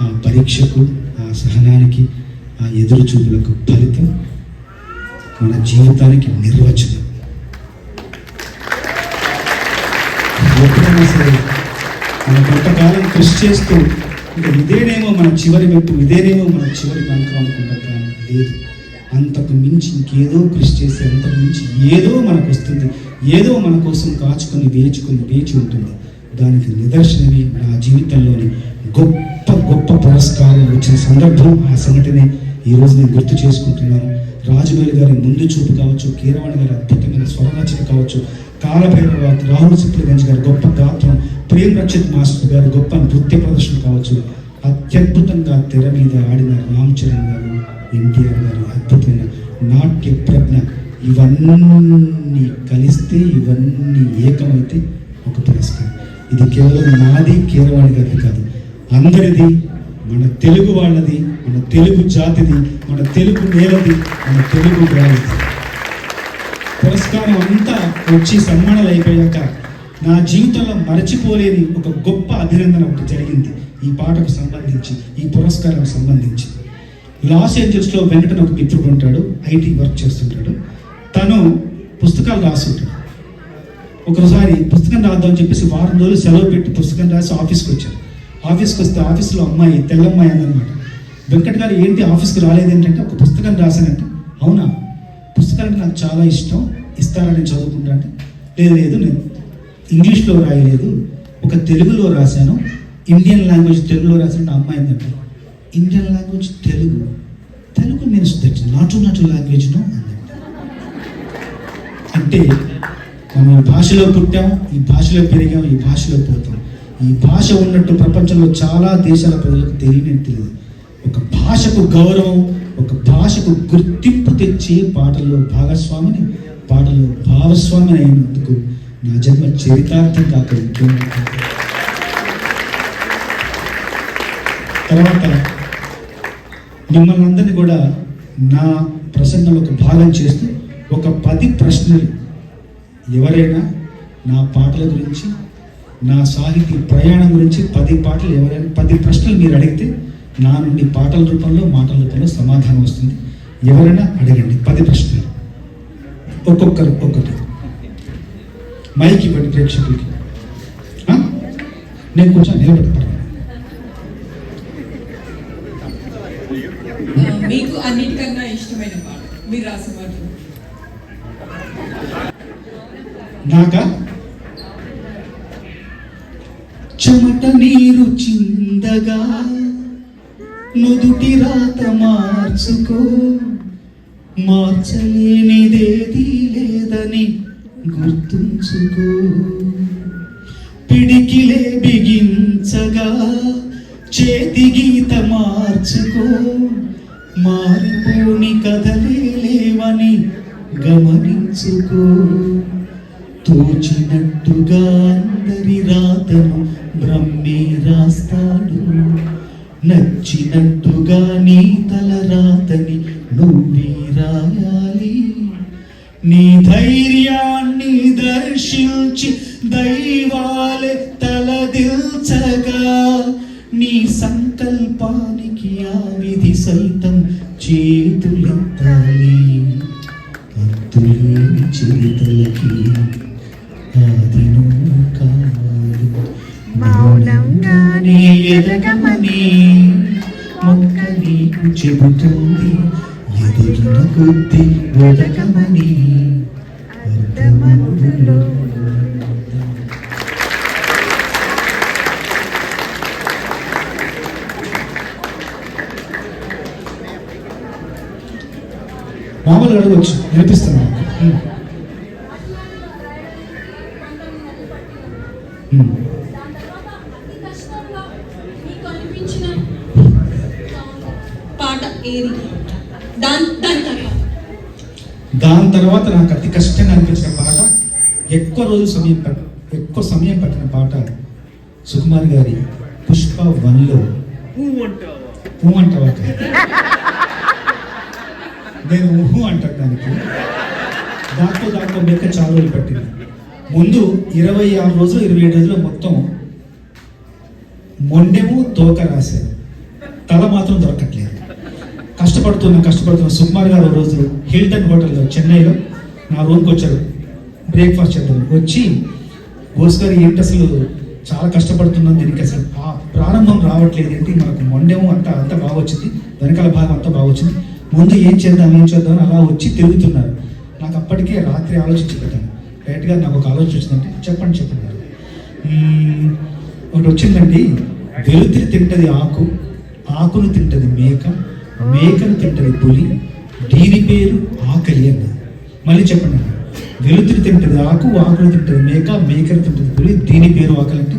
ఆ పరీక్షకు, ఆ సహనానికి, ఆ ఎదురు చూపులకు ఫలితం మన జీవితానికి నిర్వచనం. ఎప్పుడైనా సరే మనం కొంతకాలం కృషి చేస్తూ ఇంకా ఇదేనేమో మన చివరి మెట్టు, ఇదేనేమో మన చివరి బంకం అనుకుంటాం, కానీ లేదు. అంతకు మించి ఇంకేదో కృషి చేసి అంతకు మించి ఏదో మనకు వస్తుంది, ఏదో మన కోసం కాచుకొని వేచి ఉంటుంది. దానికి నిదర్శనమే నా జీవితంలోని గొప్ప పురస్కారం వచ్చిన సందర్భం. ఆ సంఘటనే ఈరోజు నేను గుర్తు చేసుకుంటున్నాను. రాజమౌళి గారి ముందు చూపు కావచ్చు, కీరవాణి గారి అద్భుతమైన స్వరరచన కావచ్చు, కాలభైరవ రాహుల్ సిప్లిగంజ్ గారి గొప్ప గాత్రం, ప్రేమ్ రక్షిత్ మాస్టర్ గారి గొప్ప నృత్య ప్రదర్శన కావచ్చు, అత్యద్భుతంగా తెర మీద ఆడిన రామ్ చరణ్ గారు, ఎన్టీఆర్ గారు అద్భుతమైన నాట్య ప్రజ్ఞ, ఇవన్నీ కలిస్తే, ఇవన్నీ ఏకమైతే ఒక పురస్కారం. ఇది కేవలం నాది, కీరవాణి గారిది కాదు, అందరిది, మన తెలుగు వాళ్ళది, మన తెలుగు జాతిది, మన తెలుగు నేలది, మన తెలుగు వాళ్ళది. పురస్కారం అంతా వచ్చి సన్మానాలు అయిపోయాక నా జీవితంలో మరచిపోలేని ఒక గొప్ప అభినందన ఒకటి జరిగింది. ఈ పాటకు సంబంధించి, ఈ పురస్కారం సంబంధించి. లాస్ ఏంజల్స్లో వెంకటన్ ఒక మిత్రుడు ఉంటాడు, ఐటీ వర్క్ చేస్తుంటాడు. తను పుస్తకాలు రాస్తుంటాడు. ఒకసారి పుస్తకం రాద్దామని చెప్పేసి వారం రోజులు సెలవు పెట్టి పుస్తకం రాసి ఆఫీస్కి వచ్చారు. ఆఫీస్కి వస్తే ఆఫీస్లో అమ్మాయి, తెల్లమ్మాయి అందనమాట. వెంకట్ గారు ఏంటి ఆఫీస్కి రాలేదు ఏంటంటే, ఒక పుస్తకం రాశానంటే. అవునా, పుస్తకాలంటే నాకు చాలా ఇష్టం, ఇస్తానని చదువుకుంటా అంటే, లేదు నేను ఇంగ్లీష్లో రాయలేదు, ఒక తెలుగులో రాశాను, ఇండియన్ లాంగ్వేజ్ తెలుగులో రాశాను. నా అమ్మాయి ఏంటంటే, Indian language Telugu means that నాటు లాంగ్వేజ్ నో అన్నట్టు. అంటే మనం ఈ భాషలో పుట్టాం, ఈ భాషలో పెరిగాం, ఈ భాషలో పోతాం. ఈ భాష ఉన్నట్టు ప్రపంచంలో చాలా దేశాల ప్రజలకు తెలియదు. ఒక భాషకు గౌరవం, ఒక భాషకు గుర్తింపు తెచ్చే పాటల్లో భాగస్వామిని, పాటల్లో భాగస్వామిని అయినందుకు నా జన్మ చరితార్థం కాక తర్వాత మిమ్మల్ని అందరినీ కూడా నా ప్రసంగంలో ఒక భాగం చేస్తూ ఒక 10 ప్రశ్నలు, ఎవరైనా నా పాటల గురించి, నా సాహితీ ప్రయాణం గురించి 10 పాటలు, ఎవరైనా 10 ప్రశ్నలు మీరు అడిగితే నా నుండి పాటల రూపంలో, మాటల రూపంలో సమాధానం వస్తుంది. ఎవరైనా అడగండి, 10 ప్రశ్నలు, ఒక్కొక్కరు ఒక్కొక్కటి. మైక్ ఇవ్వండి ప్రేక్షకులకి. నేను కొంచెం నిలబెడతాను. మీకు అన్నిటికన్నా ఇష్టమైన పాట మీరు రాసిన పాటలు? నాకా చెమట నీరు చిందగా నుదుటి రాత మార్చుకో, మార్చలేనిదేది లేదని గుర్తుంచుకో, పిడికిలే బిగించగా చేతి గీత మార్చుకో, మారిపోని కథలే లేవని గమనించుకో. తోచినట్టుగా అందరి రాతను బ్రహ్మే రాస్తాడు, నచ్చినట్టుగా నీ తల రాతని నువ్వే రాయాలి. నీ ధైర్యాన్ని దర్శించి దైవాలే తలదిల్చగా, నీ సంకల్పానికి ఆ విధి సైతం చేతులెత్తాలి. అద్దులేని చేతులకి ఆదిను కావాలి. మౌనంగానే ఎదగమని మొక్క నీకు చెబుతుంది, ఎదిగిన కొద్ది ఎదగమని అర్థమందులో. మామూలుగా అడగవచ్చు, నేర్పిస్తాను. పాట ఏది? దాని తర్వాత నాకు అతి కష్టంగా అనిపించిన పాట, ఎక్కువ సమయం పట్టిన పాట సుకుమార్ గారి పుష్ప 1లో ఊ అంటావా. నేను ఊహు అంటాను దానికి. దాంట్లో లెక్క చాలా రోజులు పట్టింది. ముందు 26 రోజులు 27 రోజులు మొత్తం మొండెము తోక రాశారు, తల మాత్రం దొరకట్లేదు. కష్టపడుతున్న సుకుమార్ గారు రోజు హిల్టన్ హోటల్లో చెన్నైలో నా రూమ్కి వచ్చారు బ్రేక్ఫాస్ట్ చేద్దాం. వచ్చి బోస్ గారు ఏంటి అసలు చాలా కష్టపడుతున్నాం, దీనికి అసలు ఆ ప్రారంభం రావట్లేదు ఏంటి, మనకు మొండెము అంతా బాగా వచ్చింది, వెనకాల భాగం అంతా బాగా వచ్చింది, ముందు ఏం చేద్దాం అని అలా వచ్చి తిరుగుతున్నారు. నాకు అప్పటికే రాత్రి ఆలోచించి పెట్టాను. డైరెక్ట్గా నాకు ఒక ఆలోచన వచ్చిందంటే చెప్పండి ఒకటి వచ్చిందండి. వెలుతురు తింటది ఆకు, ఆకును తింటది మేక, మేకను తింటది పులి, దీని పేరు ఆకలి అన్న. మళ్ళీ చెప్పండి. వెలుతురు తింటది ఆకు, ఆకును తింటది మేక, మేకను తింటది పులి, దీని పేరు ఆకలి. అంటే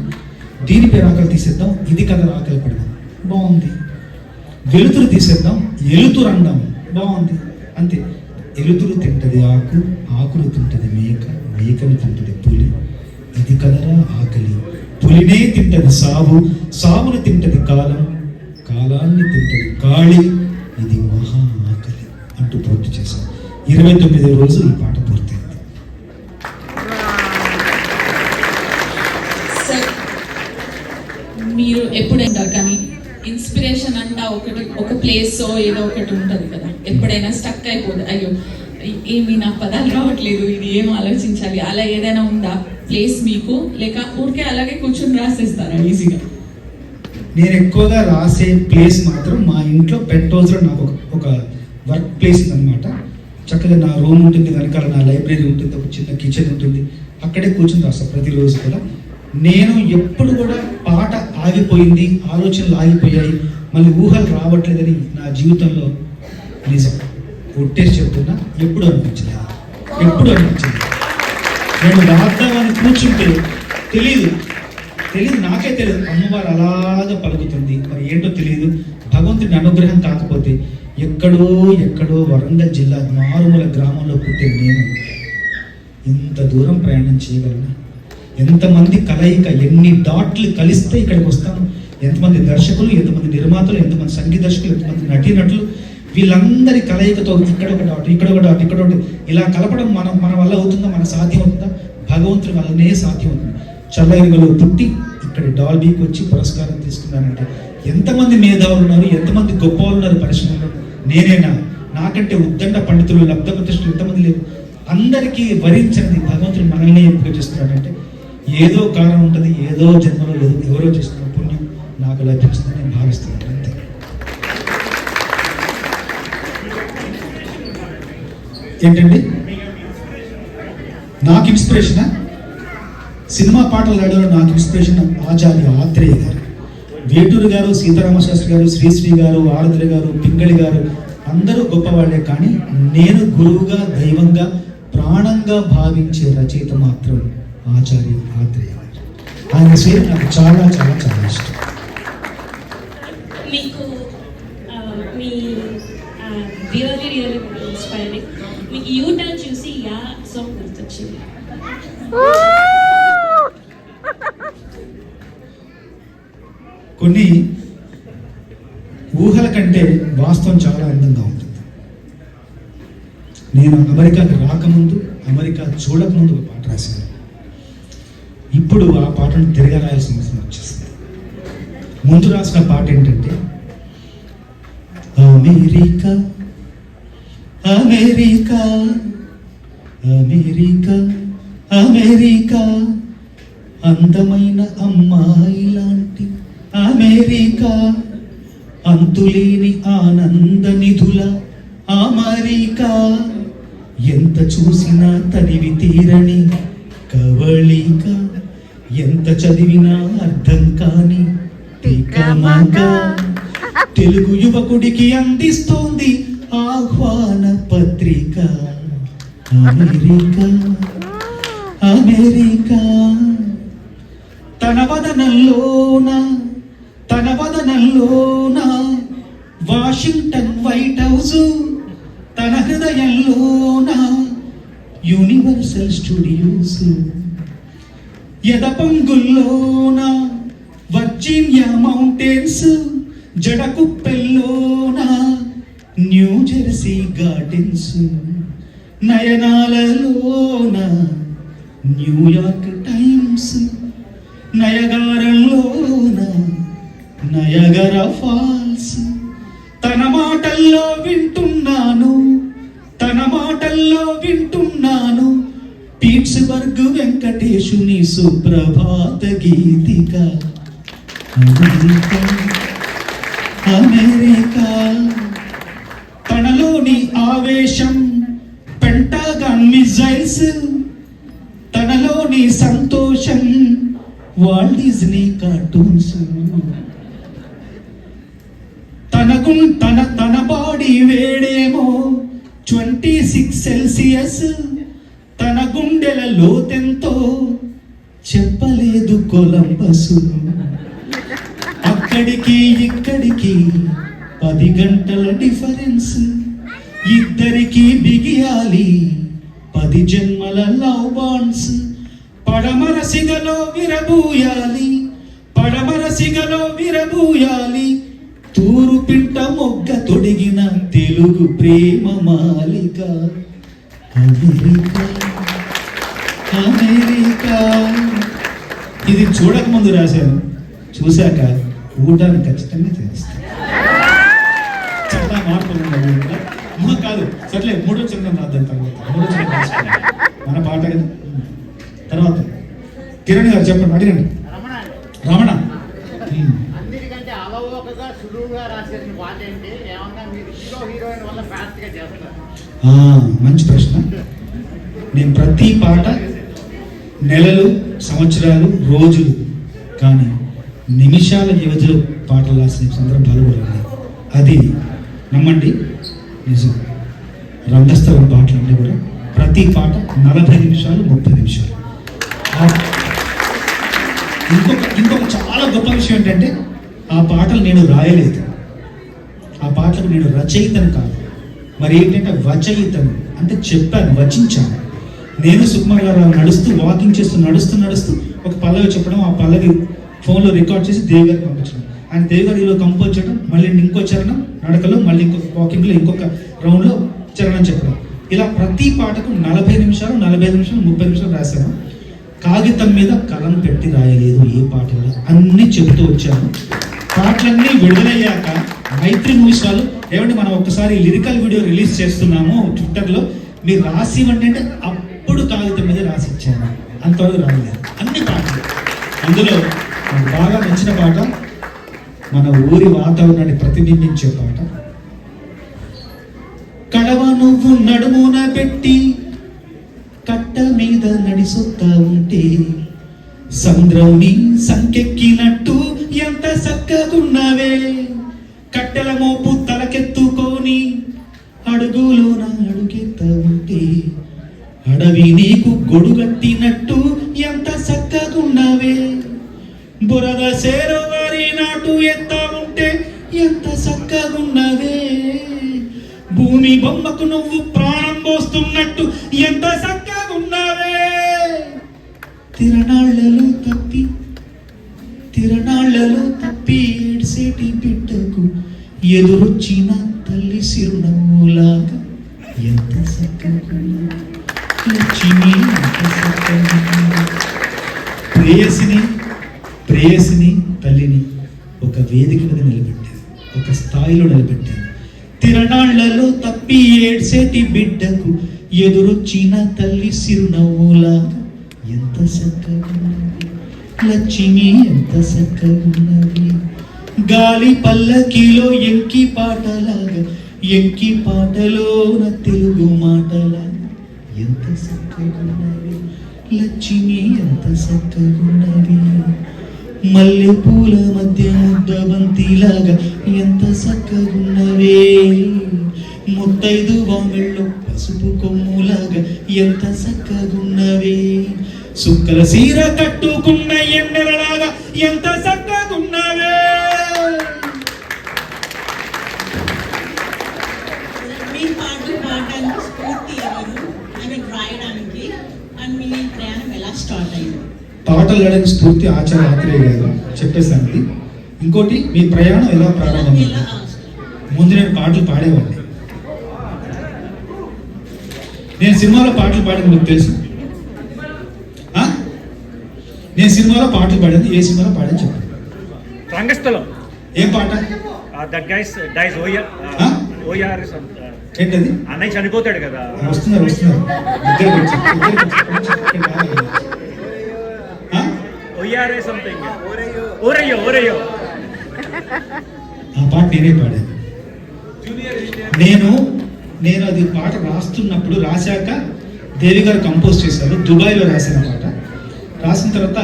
దీని పేరు ఆకలి తీసేద్దాం, ఇది కదా ఆకలి పడదాం, బాగుంది. వెలుతురు తీసేద్దాం, ఎలుతురు అందాం, బాగుంది. అంతే. ఎలుతురు తింటది ఆకు, ఆకును తింటది మేక, మేకను తింటది పులి, ఇది కదరా ఆకలి. పులినే తింటది సావు, సావును తింటది కాలం, కాలాన్ని తింటది గాలి, ఇది మహా ఆకలి అంటూ పూర్తి చేశాను. 29వ రోజు ఈ పాట పూర్తయింది. సార్, మీరు ఎప్పుడైనా కానీ ఇన్స్పిరేషన్ అంట ఒక ప్లేస్ ఏదో ఒకటి ఉంటుంది కదా, ఎప్పుడైనా స్టక్ అయిపోదు, అయ్యో ఏమి నా పదాలు రావట్లేదు, ఇది ఏం ఆలోచించాలి, అలా ఏదైనా ఉందా ప్లేస్ మీకు? లేక ఊరికే అలాగే కూర్చొని రాసేస్తారా ఈజీగా? నేను ఎక్కువగా రాసే ప్లేస్ మాత్రం మా ఇంట్లో పెంట్ హౌస్లో నాకు ఒక వర్క్ ప్లేస్ అనమాట. చక్కగా నా రూమ్ ఉంటుంది, వెనకాల నా లైబ్రరీ ఉంటుంది, ఒక చిన్న కిచెన్ ఉంటుంది, అక్కడే కూర్చొని రాస్తాను ప్రతిరోజు కూడా. నేను ఎప్పుడు కూడా పాట ఆగిపోయింది, ఆలోచనలు ఆగిపోయాయి, మళ్ళీ ఊహలు రావట్లేదని నా జీవితంలో నిజం ఒట్టేసి చెప్తున్నా, ఎప్పుడు అనిపించలేదు. నేను రాద్దామని కూర్చుంటే తెలియదు, నాకే తెలియదు, అమ్మవారు అలాగా పలుకుతుంది, మరి ఏంటో తెలియదు. భగవంతుని అనుగ్రహం కాకపోతే ఎక్కడో వరంగల్ జిల్లా మారుమూల గ్రామంలో పుట్టిన నేను ఇంత దూరం ప్రయాణం చేయగలను? ఎంతమంది కలయిక, ఎన్ని డాట్లు కలిస్తే ఇక్కడికి వస్తాను, ఎంతమంది దర్శకులు, ఎంతమంది నిర్మాతలు, ఎంతమంది సంగీత దర్శకులు, ఎంతమంది నటీనటులు, వీళ్ళందరి కలయికతో ఇక్కడ ఒక డాట్ ఇలా కలపడం మన వల్ల అవుతుందా? మన సాధ్యం అవుతుందా? భగవంతుడి వల్లనే సాధ్యం అవుతుంది. చల్లగిరిలో పుట్టి ఇక్కడ డాల్బీకి వచ్చి పురస్కారం తీసుకున్నానంటే ఎంతమంది మేధావులు ఉన్నారు, ఎంతమంది గొప్ప వాళ్ళు ఉన్నారు పరిశ్రమలో. నేనేనా? నాకంటే ఉద్దండ పండితులు, లబ్ధ ప్రతిష్ఠులు ఎంతమంది లేరు. అందరికీ వరించినది భగవంతుడు మనల్ని ఎంపిక చేస్తున్నాడంటే ఏదో కారణం ఉంటుంది, ఏదో జన్మలో ఎవరో చేస్తున్న పుణ్యం నాకు లభించిందని నేను భావిస్తున్నాను. అంతే. ఏంటండి నాకు ఇన్స్పిరేషనా? సినిమా పాటలు రాయడంలో నాకు ఇన్స్పిరేషన్ ఆచార్య ఆత్రేయ గారు, వేటూరు గారు, సీతారామశాస్త్రి గారు, శ్రీశ్రీ గారు, ఆరుద్ర గారు, పింగళి గారు, అందరూ గొప్పవాళ్లే. కానీ నేను గురువుగా, దైవంగా, ప్రాణంగా భావించే రచయిత మాత్రం ఆచార్య ఆత్రేయ గారు. ఆయన స్వీట్ నాకు చాలా చాలా చాలా ఇష్టం. మీకు మీ రియల్లీ రియల్లీ ఇన్స్పైరింగ్. మీకు యూటర్న్ చూసి యా సాంగ్ గుర్తొచ్చింది? కొన్ని ఊహల కంటే వాస్తవం చాలా అందంగా ఉంటుంది. నేను అమెరికాకి రాకముందు, అమెరికా చూడకముందు ఒక పాట రాశాను. ఇప్పుడు ఆ పాటను తిరగ రాయాల్సిన అవసరం వచ్చేసింది. ముందు రాసిన పాట ఏంటంటే, అమెరికా అమెరికా అమెరికా అమెరికా అందమైన అమ్మాయి లాంటి అమెరికా, అంతులేని ఆనంద నిధుల అమెరికా, ఎంత చూసినా తనివి తీరని కవళిక, ఎంత చదివినా అర్థం కాని టికమక, తెలుగు యువకుడికి అందిస్తోంది ఆహ్వాన పత్రిక అమెరికా అమెరికా. తన వదనంలోన వాషింగ్టన్ వైట్ హౌస్, తన హృదయంలోన యూనివర్సల్ స్టూడియోస్, ఎదపంగుల్లోన వర్జీనియా మౌంటైన్స్, జడకుప్పెల్లోన న్యూ జెర్సీ గార్డెన్స్, నయనాలలోన న్యూయార్క్ టైమ్స్, నయగారంలోన నయగర ఫాల్స్. తన మాటల్లో వింటున్నాను పీట్స్బర్గ్ వెంకటేశుని సుప్రభాత గీతిక అమెరికా అమెరికా. తనలోని ఆవేశం పెంటాగాన్ మిజైల్స్, తనలోని సంతోషం వాల్ట్ డిజ్నీ కార్టూన్స్, తన బాడీ వేడేమో 26 సెల్సియస్, తన గుండెల లోతెంతో చెప్పలేదు కొలంబస్. అక్కడికి ఇక్కడికి 10 గంటల డిఫరెన్స్, ఇద్దరికి బిగియాలి 10 జన్మల లవ్ బాండ్స్. పడమర సిగలో విరబూయాలి తూరు పింట మొగ్గ తొడిగిన తెలుగు ప్రేమ మాలిక అమెరికా అమెరికా. ఇది చూడకముందు రాశాను, చూశాక ఊటాన్ని ఖచ్చితంగా చేస్తాను. చాలా మార్పులు ఉన్నాయి కాదు. సర్లే, మూడో చంద్రం రాద్దాం తర్వాత. మన పాట కదా. తర్వాత కిరణ్ గారు చెప్పండి, అడిగండి. రమణ అన్నిటికంటే అలవోకగా సులువుగా రాసేది పాట ఏంటి? ఏమన్నా మీరు హీరో హీరోయిన్ వల్ల ఫాస్ట్ గా చేస్తారు? మంచి ప్రశ్న. నేను ప్రతి పాట నెలలు, సంవత్సరాలు, రోజులు కానీ నిమిషాల వ్యవధిలో పాటలు రాసిన సందర్భాలు కూడా ఉన్నాయి. అది నమ్మండి, నిజం. రంగస్థలం పాటలు అంటే కూడా ప్రతి పాట 40 నిమిషాలు, 30 నిమిషాలు. ఇంకొక చాలా గొప్ప విషయం ఏంటంటే, ఆ పాటలు నేను రాయలేదు, ఆ పాటలకు నేను రచయితను కాదు. మరి ఏంటంటే వచయితను అంటే చెప్పాను, వచించాను. నేను సుకుమార్ గారు నడుస్తూ, వాకింగ్ చేస్తూ నడుస్తూ ఒక పల్లవి చెప్పడం, ఆ పల్లవి ఫోన్లో రికార్డ్ చేసి దేవి గారికి పంపించడం. ఆయన దేవి గారు ఇలా కంపోజ్ చేయడం, మళ్ళీ ఇంకో చరణం నడకలో, మళ్ళీ ఇంకొక వాకింగ్లో ఇంకొక రౌండ్లో చరణం చెప్పడం. ఇలా ప్రతి పాటకు 40 నిమిషాలు, 45 నిమిషాలు, 30 నిమిషాలు రాశాను. కాగితం మీద కలం పెట్టి రాయలేదు ఏ పాటలో, అన్నీ చెబుతూ వచ్చాను. పాటలన్నీ విడుదలయ్యాక మైత్రి మూవీస్ వాళ్ళు, ఏమంటే మనం ఒక్కసారి లిరికల్ వీడియో రిలీజ్ చేస్తున్నాము ట్విట్టర్లో, మీరు రాసి ఇవ్వండి అంటే అప్పుడు కాగితం మీద రాసి ఇచ్చాను. అంతవరకు రాయలేదు అన్ని పాటలు. అందులో నాకు బాగా నచ్చిన పాట మన ఊరి వాతావరణాన్ని ప్రతిబింబించే పాట. కడవ నువ్వు నడుమున పెట్టి కట్ట మీద నడిసొత్తా ఉంటే, సంద్రౌని సంకెక్కినట్టు ఎంత చక్కగున్నవే, కట్టెల మోపు తలకెత్తుకొని అడుగులోన అడుగెత్తా ఉంటే, అడవి నీకు గొడుగట్టినట్టు ఎంత చక్కగున్నవే, బురద సేరు వారి నాటు ఎంత ఉంటే ఎంత చక్కగున్నవే, భూమి బొమ్మకు నువ్వు ప్రాణం పోస్తున్నట్టు ఎంత చక్కగున్నవే. తిరణాళ్ళలో తప్పి ఏడ్సేటి బిడ్డకు ఎదురొచ్చిన తల్లి సిరునవ్వులాగా ఎంత చక్కగున్నవే. లక్ష్మి ఎంత చక్కగున్నవే. ప్రేయసిని తల్లిని ఒక వేదిక మీద నిలబెట్టారు, ఒక స్థాయిలో నిలబెట్టారు. తిరణాళ్లలో తప్పి ఏడ్సేటి బిడ్డకు ఎదురొచ్చిన తల్లి సిరునవ్వులాగా ఎంత చక్కగున్నవి. లక్ష్మి ఎంత చక్కగున్నవి. గాలి పల్లకిలో ఎంకి పాటలాగా, ఎంకి పాటలోన తెలుగు మాటలాగా ఎంత చక్కగున్నవి. లక్ష్మి ఎంత చక్కగున్నవి. మల్లె పూల మధ్య ముద్దబంతిలాగా ఎంత చక్కగున్నవే. ముత్తైదు వామెళ్ళు పసుపు కొమ్ములాగా ఎంత చక్కగున్నవే. సుక్కల సీర కట్టుకున్న ఎన్నెలలాగా ఎంత చక్కగున్నవే. మీ పాటలు పాడడానికి స్ఫూర్తి ఎవరు, రాయడానికి, అండ్ మీ ప్రయాణం ఎలా స్టార్ట్ అయింది? పాటలు పాడడానికి స్ఫూర్తి ఆచార్య ఆత్రేయ గారు చెప్పేసానికి. ఇంకోటి, మీ ప్రయాణం ఎలా ప్రారంభమైంది? ముందు నేను పాటలు పాడేవాడిని. నేను సినిమాలో పాటలు పాడింది మీకు తెలుసు. నేను సినిమాలో పాటలు పాడింది, ఏ సినిమాలో పాడని చెప్పండి. రంగస్థలం. ఏం పాట? ఏంటది? అన్నయ్య చనిపోతాడు కదా. వస్తున్నారు ఆ పాట నేనే పాడాను. నేను అది పాట రాస్తున్నప్పుడు, రాశాక దేవి గారు కంపోజ్ చేశారు. దుబాయ్లో రాసిన పాట. రాసిన తర్వాత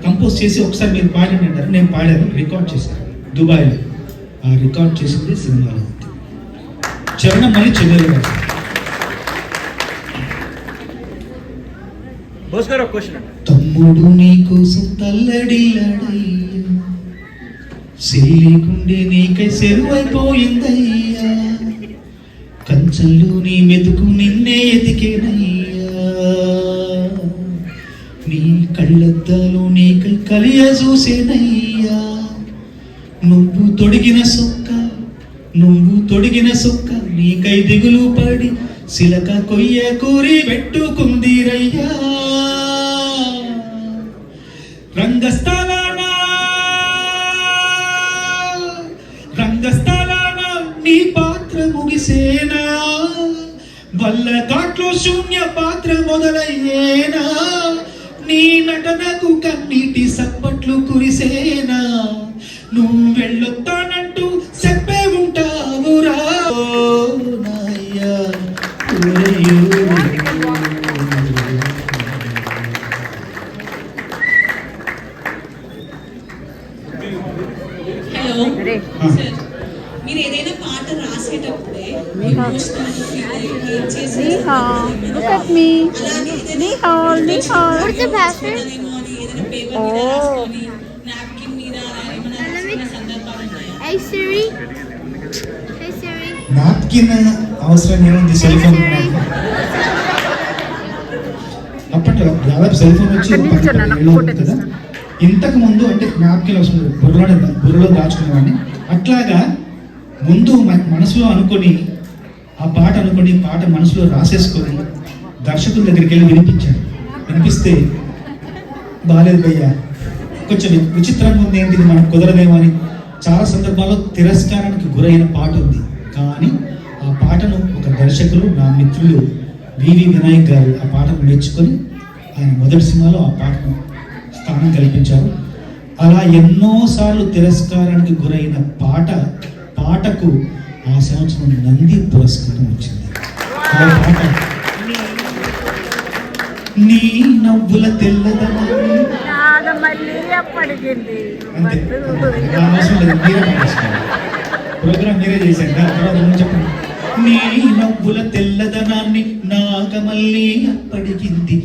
కంపోజ్ చేసి ఒకసారి మీరు పాడండి అంటారు. నేను పాడాను, రికార్డ్ చేశాను దుబాయ్లో. ఆ రికార్డ్ చేసింది సినిమాలో. చరణం మళ్ళీ చెన్నైలో రాశాను. తమ్ముడు నీ కోసం తల్లడిల్లాడయ్యా, చెల్లి గుండె నీకై సెరువైపోయిందయ్యా, కంచంలో నీ మెతుకు నిన్నే ఎతికేనయ్యా, నీ కళ్ళద్దాలు నీకై కలియ చూసేనయ్యా, నువ్వు తొడిగిన సొక్క నీకై దిగులు పడి సిలక కొయ్య కూరి పెట్టుకుందిరయ్యా, రంగస్థలాన నీ పాత్ర ముగిసేనా, వల్ల ఘాట్లో శూన్య పాత్ర మొదలయ్యేనా, నీ నటనకు కన్నీటి సప్పట్లు కురిసేనా, నువ్వు వెళ్ళొత్తానంటూ చెప్పే ఉంటావురా నాయ్యా. హలో సార్, మీరు ఏదైనా పాట రాసేటప్పుడే నాప్కిన్ అవసరం ఏముంది? సెల్ ఫోన్ అప్పట్లో దాదాపు సెల్ ఫోన్ వచ్చి కదా. ఇంతకు ముందు అంటే నాప్కిన్ అవసరం బుర్రలో దాచుకునేవాడిని. అట్లాగా ముందు మనసులో అనుకొని ఆ పాట మనసులో రాసేసుకొని దర్శకుల దగ్గరికి వెళ్ళి వినిపిస్తే బాలేదు భయ్యా, కొంచెం విచిత్రంగా ఉంది, ఏంటిది మనకు కుదరదేమో అని చాలా సందర్భాల్లో తిరస్కారానికి గురైన పాట ఉంది. కానీ ఆ పాటను ఒక దర్శకులు, నా మిత్రులు వివి వినాయక్ గారు ఆ పాటను మెచ్చుకొని ఆయన మొదటి సినిమాలో ఆ పాటను స్థానం కల్పించారు. అలా ఎన్నోసార్లు తిరస్కారానికి గురైన పాటకు ఆ సంవత్సరం నంది పురస్కారం వచ్చింది. ఆ పాట నీ నవ్వుల తెల్లదనాన్ని అంతే, ప్రోగ్రామ్ మీరే చేశారు. చెప్పండి. నీ నవ్వుల తెల్లదనాన్ని నాగమల్లి అప్పడిగింది,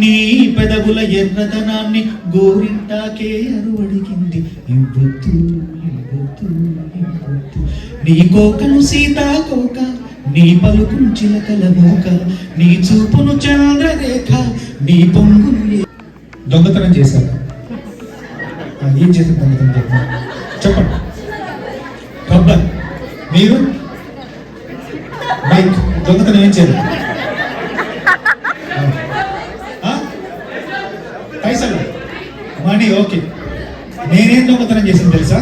నీ పెదవుల ఎర్రదనాన్ని గోరింటాకే అరువడిగింది. ఇవ్వొద్దు ఇవ్వొద్దు ఇవ్వొద్దు. నీ కోకను సీతాకోక, నీ పలుకును చిలకల మోక, నీ చూపును చంద్రరేఖ, నీ పొంగును. దొంగతనం చేశారు. ఏం చేసిన దొంగతనం చెప్పండి. రబ్బర్. మీరు బైక్. దొంగతనం ఏం చేయరు. పైసలు, మనీ. ఓకే. నేనేం దొంగతనం చేసింది తెలుసా?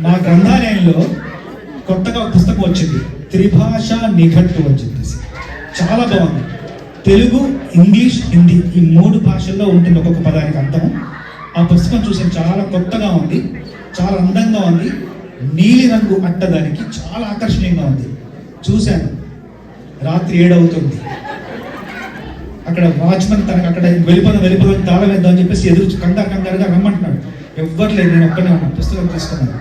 మా గ్రంథాలయంలో కొత్తగా పుస్తకం వచ్చింది, త్రిభాషా నిఘంటు వచ్చింది. చాలా బాగుంది. తెలుగు, ఇంగ్లీష్, హిందీ ఈ 3 భాషల్లో ఉంటుంది ఒక్కొక్క పదానికి అర్థం. ఆ పుస్తకం చూసాను, చాలా కొత్తగా ఉంది, చాలా అందంగా ఉంది. నీలి రంగు అట్టదానికి చాలా ఆకర్షణీయంగా ఉంది. చూశాను. రాత్రి 7 అవుతుంది. అక్కడ వాచ్మెన్ తనకు అక్కడ వెళ్ళిపోదాం తాళం వేద్దాం అని చెప్పేసి ఎదురు కంగారుగా రమ్మంటున్నాడు. ఎవ్వరు లేదు, నేను ఒక్కనే ఉన్నా. పుస్తకం తీసుకున్నాను.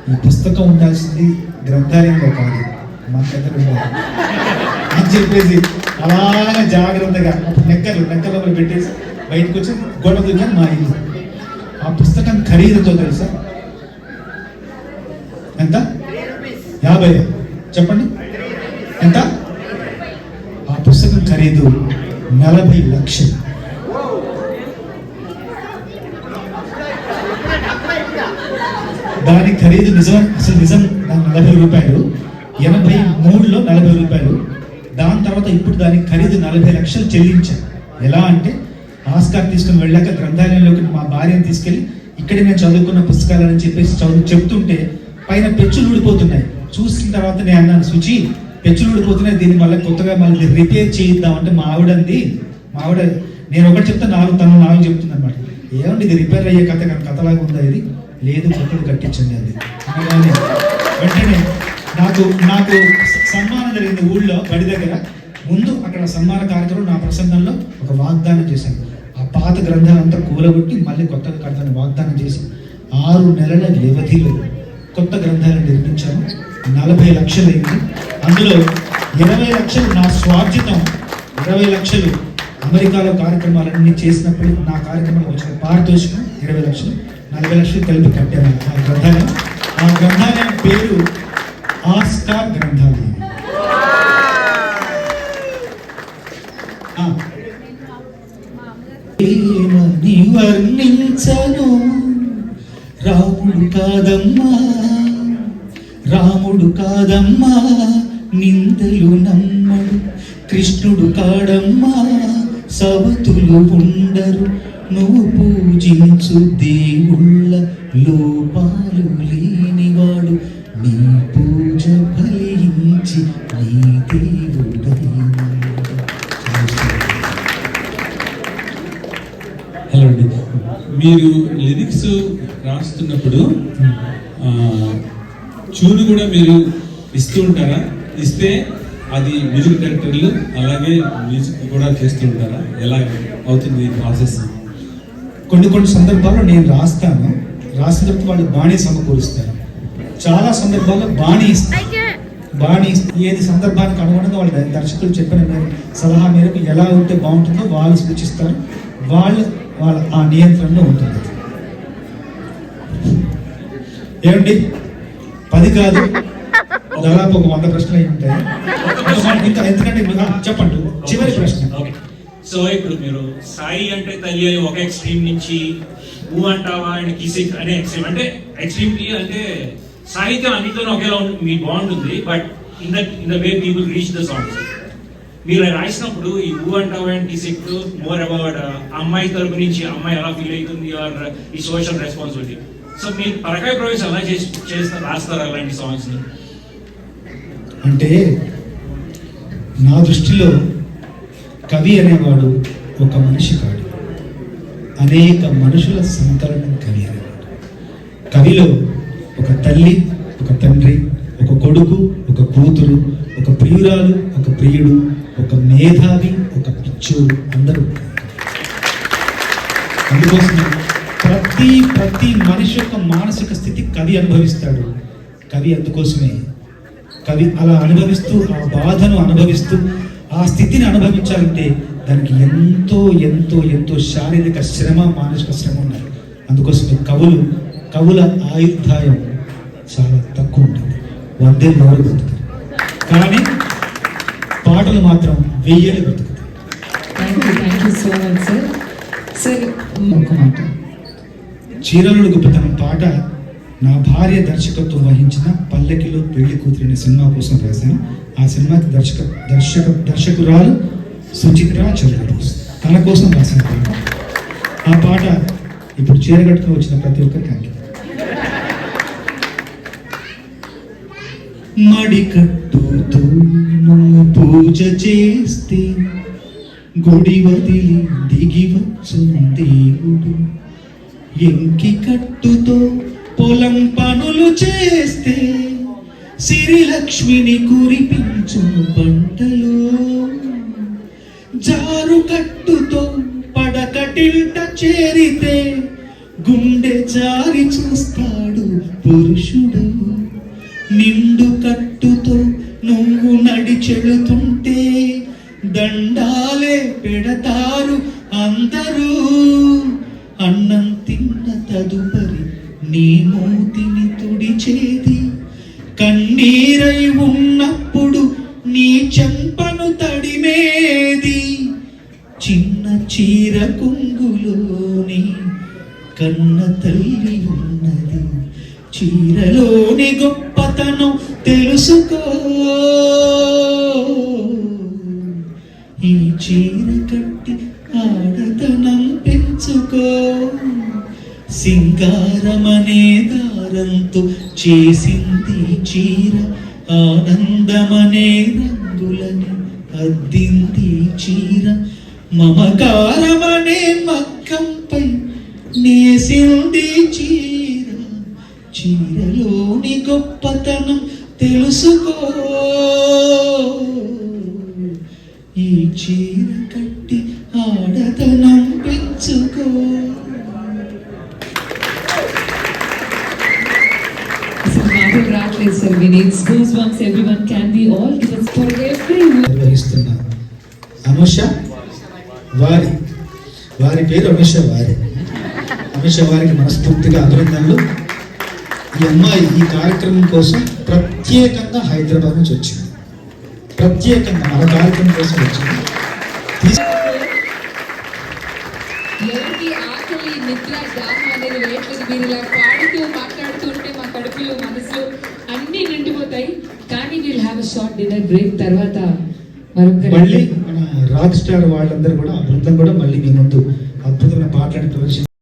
ఈ పుస్తకం ఉండాల్సింది గ్రంథాలయంలో కాదు, మన దగ్గర ఉండాలి అని చెప్పేసి అలాగా జాగ్రత్తగా నెక్కలు పెట్టేసి బయటకు వచ్చి గొడవ దూకాను మా ఇల్లు. ఆ పుస్తకం ఖరీదుతో తెలుసా ఎంత? 50. చెప్పండి ఎంత? ఆ పుస్తకం ఖరీదు 40 లక్షలు. దాని ఖరీదు నిజం 40 రూపాయలు. 83లో 40 రూపాయలు. దాని తర్వాత ఇప్పుడు దాని ఖరీదు 40 లక్షలు చెల్లించాను. ఎలా అంటే ఆస్కార్ తీసుకుని వెళ్ళాక గ్రంథాలయంలోకి మా భార్యను తీసుకెళ్ళి ఇక్కడే నేను చదువుకున్న పుస్తకాలని చెప్పేసి చెప్తుంటే పైన పెచ్చులు ఊడిపోతున్నాయి. చూసిన తర్వాత నేను అన్నాను, శుచి పెచ్చులు ఊడిపోతున్నాయి, దీన్ని మళ్ళీ కొత్తగా మళ్ళీ రిపేర్ చేయిద్దామంటే మా ఆవిడ నేను ఒకటి చెప్తే తను 4 చెప్తుంది అనమాట. ఏమండి ఇది రిపేర్ అయ్యే కథలాగా ఉందా? ఇది లేదు, కొత్తది కట్టించండి అది అనగానే వెంటనే నాకు సన్మానం జరిగింది ఊళ్ళో బడి దగ్గర. ముందు అక్కడ సన్మాన కార్యక్రమం నా ప్రసంగంలో ఒక వాగ్దానం చేశాను. ఆ పాత గ్రంథాలంతా కూలగొట్టి మళ్ళీ కొత్తగా కడతాను వాగ్దానం చేసి 6 నెలల వ్యవధిలో కొత్త గ్రంథాలను నిర్మించాను. 40 లక్షలు అయింది. అందులో 20 లక్షలు నా స్వార్జితం, 20 లక్షలు అమెరికాలో కార్యక్రమాలన్నీ చేసినప్పుడు నా కార్యక్రమాలు వచ్చిన పారితోషికం 20 లక్షలు, 40 లక్షలు కలిపి కట్టాను ఆ గ్రంథాలయం. ఆ గ్రంథాలయం పేరు ఆస్కార్ గ్రంథాలయం. వర్ణించను రాముడు కాదమ్మా నిందలు నమ్మడు, కృష్ణుడు కాడమ్మా సవతులు ఉండరు, నువ్వు పూజించు దేవుళ్ళ లోపాలు లేనివాడు, నీ పూజ ఫలించి నీ దేవుడైన. హలో అండి, మీరు లిరిక్స్ రాస్తున్నప్పుడు చూను కూడా మీరు ఇస్తూ ఉంటారా? ఇస్తే అది మ్యూజిక్ డైరెక్టర్లు అలాగే మ్యూజిక్ కూడా చేస్తూ ఉంటారా? ఎలా అవుతుంది ప్రాసెస్? కొన్ని సందర్భాల్లో నేను రాస్తాను, రాసిన తర్వాత వాళ్ళు బాణీ సమకూరుస్తారు. చాలా సందర్భాల్లో బాణీ ఏది సందర్భానికి అనుగుణంగా వాళ్ళ దర్శకులు చెప్పిన సలహా మేరకు ఎలా ఉంటే బాగుంటుందో వాళ్ళు సూచిస్తారు. వాళ్ళ ఆ నియంత్రణలో ఉంటుంది. ఏమండి 10 కాదు, దాదాపు ఒక 100 ప్రశ్నలు అయి ఉంటాయి. ఇంకా ఎందుకంటే చెప్పండి చివరి ప్రశ్న. సో ఇప్పుడు మీరు సాయి అంటే తల్లి అని ఒక ఎక్స్ట్రీమ్ నుంచి ఊ అంటావా అండ్ కిసిక్ అనే ఎక్స్ట్రీమ్, అంటే ఎక్స్ట్రీమ్లీ అంటే సాహిత్యం అన్నిటిలో ఒకేలా మీ బాగుంటుంది, but in the way people reach the songs. మీరు రాసినప్పుడు ఈ ఊ అంటావా అండ్ కిసిక్ మోర్ అబౌట్ అమ్మాయి తరపు నుంచి అమ్మాయి ఎలా ఫీల్ అవుతుంది ఆర్ ఈ సోషల్ రెస్పాన్సిబిలిటీ. సో మీరు పరకాయ ప్రవేశం ఎలా రాస్తారు అలాంటి సాంగ్స్ ని? అంటే నా దృష్టిలో కవి అనేవాడు ఒక మనిషి కాడు, అనేక మనుషుల సంకలనం కవి అనేవాడు. కవిలో ఒక తల్లి, ఒక తండ్రి, ఒక కొడుకు, ఒక కూతురు, ఒక ప్రియురాలు, ఒక ప్రియుడు, ఒక మేధావి, ఒక పిచ్చోడు, అందరూ. అందుకోసం ప్రతి మనిషి యొక్క మానసిక స్థితి కవి అనుభవిస్తాడు. కవి అందుకోసమే కవి అలా అనుభవిస్తూ, ఆ బాధను అనుభవిస్తూ, ఆ స్థితిని అనుభవించాలంటే దానికి ఎంతో ఎంతో ఎంతో శారీరక శ్రమ, మానసిక శ్రమ ఉన్నాయి. అందుకోసం కవుల ఆయుర్దాయం చాలా తక్కువ ఉంటుంది. 100 ఏళ్ళు బతుకుతారు, కానీ పాటలు మాత్రం 1000 ఏళ్ళు బతుకుతారు. Thank you so much, sir. Sir, ఒక్క మాట, చీరలుడు గొప్పతనం పాట నా భార్య దర్శకత్వం వహించిన పల్లకిలో పెళ్లి కూతురు అనే సినిమా కోసం రాశాను. ఆ సినిమాకి దర్శకురాలు సుచిత్ర చంద్రబోస్, తన కోసం రాసిన పాట. ఆ పాట ఇప్పుడు చీర కట్టుకుని వచ్చిన ప్రతి ఒక్కరికి అంకితం. మడికట్టుతో నువ్వు పూజ చేస్తే గుడి వదిలి దిగి వచ్చును దేవుడు, ఎంకి కట్టుతో పొలం పనులు చేస్తే సిరిలక్ష్మిని కురిపించును పంటలు, జారు కట్టుతో పడకటింట చేరితే గుండె జారి చూస్తాడు పురుషుడు, నిండు కట్టుతో నువ్వు నడిచెళుతుంటే దండాలే పెడతారు అందరూ, అన్నం తిన్న తదుపరి నీ మూతిని తుడిచేది, కన్నీరై ఉన్నప్పుడు నీ చెంపను తడిమేది, చిన్న చీర కొంగులోని కన్న తల్లి ఉన్నది, చీరలోని గొప్పతనం తెలుసుకో, ఈ చీర కట్టి ఆడతనం పెంచుకో, సింగారమనే దారంతో చేసింది చీర, ఆనందమనే రంగులని అద్దింది చీర, మమకారమనే మక్కంపై నేసింది చీర, చీరలోని గొప్పతనం తెలుసుకో, ఈ చీర కట్టి ఆడతనం పెంచుకో. sir, we need goosebumps. Everyone can be all given for everyone. నిర్వహిస్తున్న అనుష వారి పేరు అనుష వారికి మనస్ఫూర్తిగా అభినందనలు. ఈ అమ్మాయి ఈ కార్యక్రమం కోసం ప్రత్యేకంగా హైదరాబాద్ నుంచి వచ్చింది, ప్రత్యేకంగా మన కార్యక్రమం కోసం వచ్చింది. ఎవరికి ఆకలి నిద్ర దాహం అనేది వేయట్లేదు. మీరు ఇలా పాడుతూ మాట్లాడుతూ ఉంటే మా కడుపులో మనసులో అన్ని నిండిపోతాయి. కానీ we'll have a short dinner break. తర్వాత మళ్ళీ మన రాక్ స్టార్ వాళ్ళందరూ కూడా, ఆ బృందం కూడా మళ్ళీ మీ ముందు అద్భుతమైన పాటలను ప్రదర్శించారు.